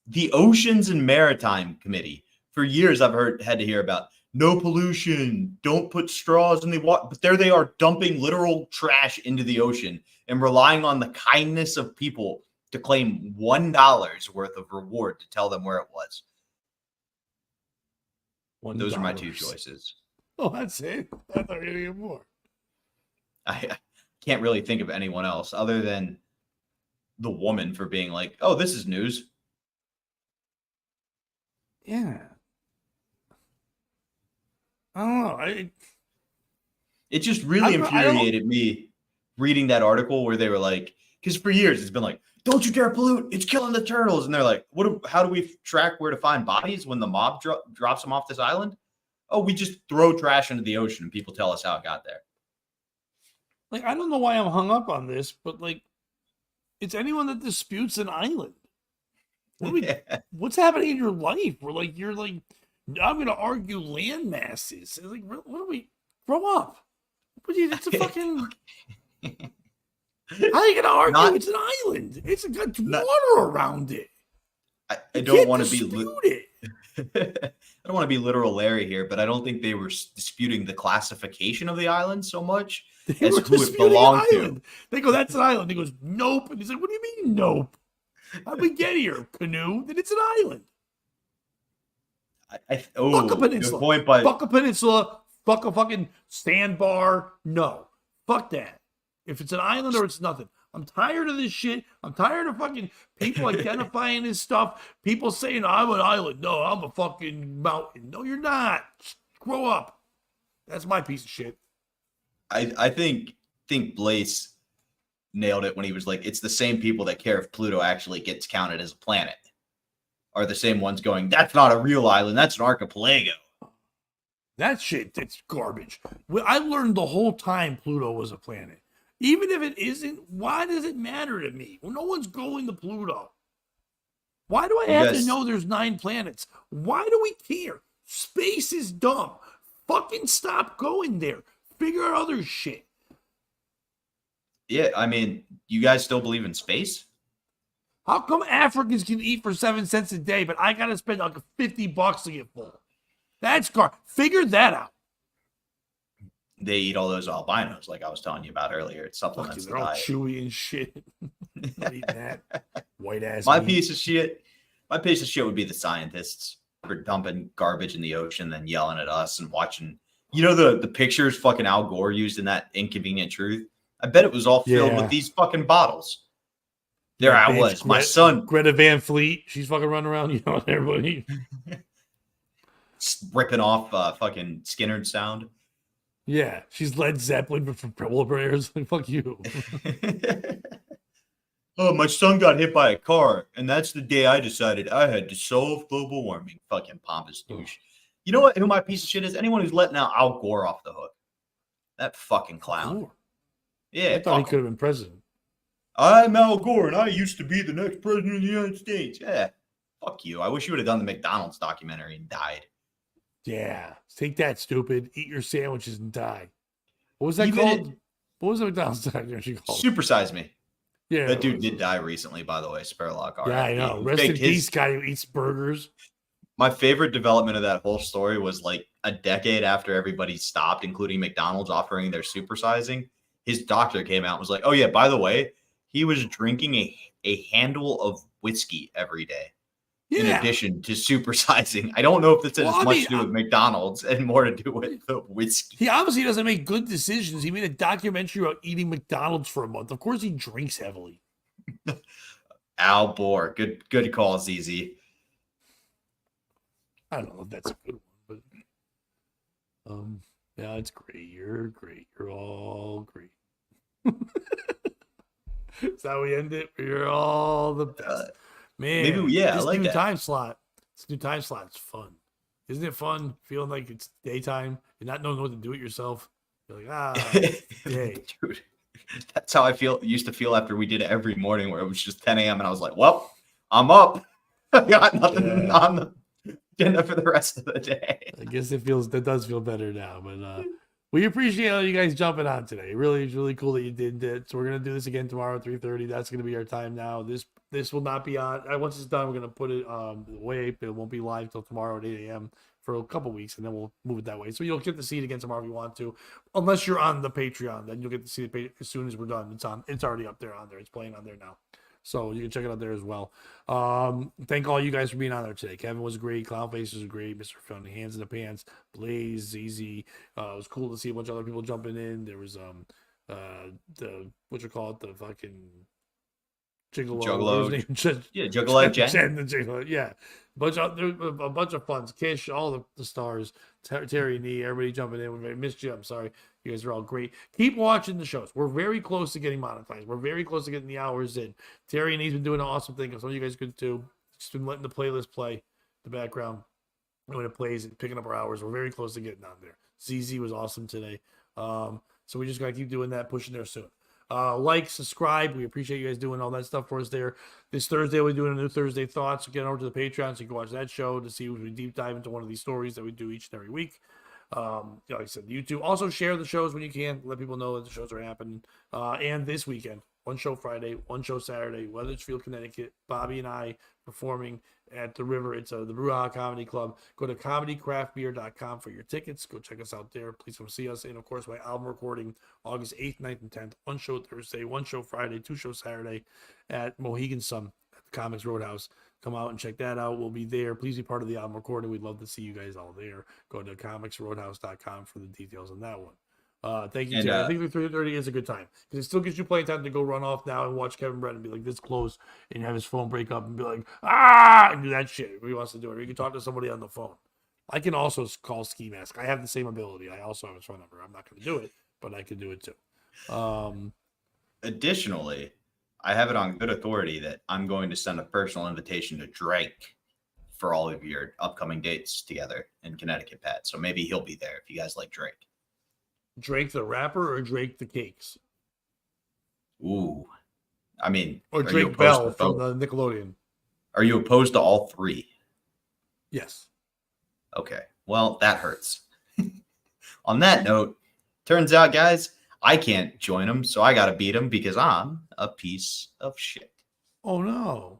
the Oceans and Maritime Committee? For years, I've had to hear about no pollution, don't put straws in the water, but there they are dumping literal trash into the ocean and relying on the kindness of people to claim $1 worth of reward to tell them where it was. Those are my 2 choices. Oh, that's it. I thought you were gonna get more. I can't really think of anyone else other than the woman for being like, oh, this is news. Yeah. I don't know. It just really infuriated me reading that article where they were like, because for years it's been like, don't you dare pollute, it's killing the turtles. And they're like, how do we track where to find bodies when the mob drops them off this island? Oh, we just throw trash into the ocean and people tell us how it got there. Like, I don't know why I'm hung up on this, but like, it's anyone that disputes an island. What's happening in your life? You're like, I'm going to argue land masses. It's like, what do we grow up? It's a fucking. How are you going to argue? It's an island. It's got water around it. I don't want to be. I don't want to be literal Larry here, but I don't think they were disputing the classification of the island so much as who it belonged to. They go, that's an island. He goes, nope. And he's like, what do you mean, nope? How'd we get here? Canoe? Then it's an island. Fuck a peninsula. Good point, but fuck a peninsula. Fuck a fucking sandbar. No. Fuck that. If it's an island or it's nothing. I'm tired of this shit. I'm tired of fucking people identifying this stuff. People saying, I'm an island. No, I'm a fucking mountain. No, you're not. Just grow up. That's my piece of shit. I think Blaze nailed it when he was like, it's the same people that care if Pluto actually gets counted as a planet are the same ones going, that's not a real island. That's an archipelago. That shit, that's garbage. I learned the whole time Pluto was a planet. Even if it isn't, why does it matter to me? Well, no one's going to Pluto. Why do I have to know there's 9 planets? Why do we care? Space is dumb. Fucking stop going there. Figure out other shit. Yeah, I mean, you guys still believe in space? How come Africans can eat for 7 cents a day, but I got to spend like $50 to get full? That's figure that out. They eat all those albinos, like I was telling you about earlier. It's supplements. They're all chewy and shit. Not eating that white ass. My piece of shit would be the scientists for dumping garbage in the ocean, then yelling at us and watching. You know the pictures fucking Al Gore used in that Inconvenient Truth. I bet it was all filled with these fucking bottles. There I was, my son, Greta Van Fleet. She's fucking running around yelling at everybody, ripping off fucking Skinner sound. Yeah, she's Led Zeppelin from Polar Bears. Fuck you. Oh, my son got hit by a car, and that's the day I decided I had to solve global warming. Fucking pompous douche. You know what? Who my piece of shit is? Anyone who's letting out Al Gore off the hook. That fucking clown. Gore. Yeah, I thought he could have been president. I'm Al Gore, and I used to be the next president of the United States. Yeah, fuck you. I wish you would have done the McDonald's documentary and died. Yeah, take that, stupid. Eat your sandwiches and die. What was that called? What was the McDonald's documentary called? Super Size Me. Yeah, that dude did die recently, by the way. Spurlock. Yeah, I know. Rest in peace, guy who eats burgers. My favorite development of that whole story was like a decade after everybody stopped, including McDonald's offering their supersizing. His doctor came out and was like, "Oh yeah, by the way, he was drinking a handle of whiskey every day." Yeah. In addition to supersizing. I don't know if this has much to do with McDonald's and more to do with the whiskey. He obviously doesn't make good decisions. He made a documentary about eating McDonald's for a month. Of course he drinks heavily. Al Gore. Good call, ZZ. I don't know if that's a good one, but yeah, it's great. You're great. You're all great. Is that how we end it? We're all the best. Man, I this like new that. time slot. This new time slot is fun. Isn't it fun feeling like it's daytime and not knowing what to do it yourself? You're like, day. Dude, that's how I used to feel after we did it every morning where it was just 10 a.m. and I was like, well, I'm up. I got nothing on the agenda for the rest of the day. I guess that does feel better now, but we appreciate all you guys jumping on today. It's really cool that you did it. So we're gonna do this again tomorrow at 3:30. That's gonna be our time now. This will not be on. Once it's done, we're gonna put it away. It won't be live till tomorrow at 8 a.m. for a couple weeks, and then we'll move it that way. So you'll get to see it again tomorrow if you want to, unless you're on the Patreon. Then you'll get to see it as soon as we're done. It's already up there on there. It's playing on there now. So you can check it out there as well. Thank all you guys for being on there today. Kevin was great. Clownface was great. Mr. Funny, Hands in the Pants, Blaze, ZZ. It was cool to see a bunch of other people jumping in. There was the fucking Juggalo. Yeah, Juggalo Jen. The Juggalo, yeah. A bunch of funs. Kish, all the stars. Terry and E, everybody jumping in. We missed you. I'm sorry. You guys are all great. Keep watching the shows. We're very close to getting monetized. We're very close to getting the hours in. Terry and E's been doing an awesome thing. Some of you guys could too. Just been letting the playlist play in the background. And when it plays, it's picking up our hours. We're very close to getting on there. ZZ was awesome today. So we just gotta keep doing that, pushing there soon. Like, subscribe. We appreciate you guys doing all that stuff for us there. This Thursday, we're doing a new Thursday Thoughts. So get over to the Patreon so you can watch that show to see if we deep dive into one of these stories that we do each and every week. Like I said, YouTube. Also share the shows when you can. Let people know that the shows are happening. And this weekend, one show Friday, one show Saturday, Weathersfield, Connecticut. Bobby and I performing at the River. It's the Bruja Comedy Club. Go to comedycraftbeer.com for your tickets. Go check us out there. Please come see us. And of course, my album recording August 8th, 9th, and 10th. One show Thursday, one show Friday, two shows Saturday at Mohegan Sun at the Comics Roadhouse. Come out and check that out. We'll be there. Please be part of the album recording. We'd love to see you guys all there. Go to comicsroadhouse.com for the details on that one. Thank you, Terry. I think the 3:30 is a good time because it still gives you plenty of time to go run off now and watch Kevin Brett and be like this close and have his phone break up and be like, and do that shit. If he wants to do it, or you can talk to somebody on the phone. I can also call Ski Mask. I have the same ability. I also have his phone number. I'm not going to do it, but I can do it too. Additionally, I have it on good authority that I'm going to send a personal invitation to Drake for all of your upcoming dates together in Connecticut, Pat. So maybe he'll be there if you guys like Drake. Drake the rapper or Drake the Cakes? Ooh. I mean, or Drake Bell from the Nickelodeon. Are you opposed to all three? Yes. Okay. Well, that hurts. On that note, turns out, guys, I can't join him, so I got to beat him because I'm a piece of shit. Oh, no.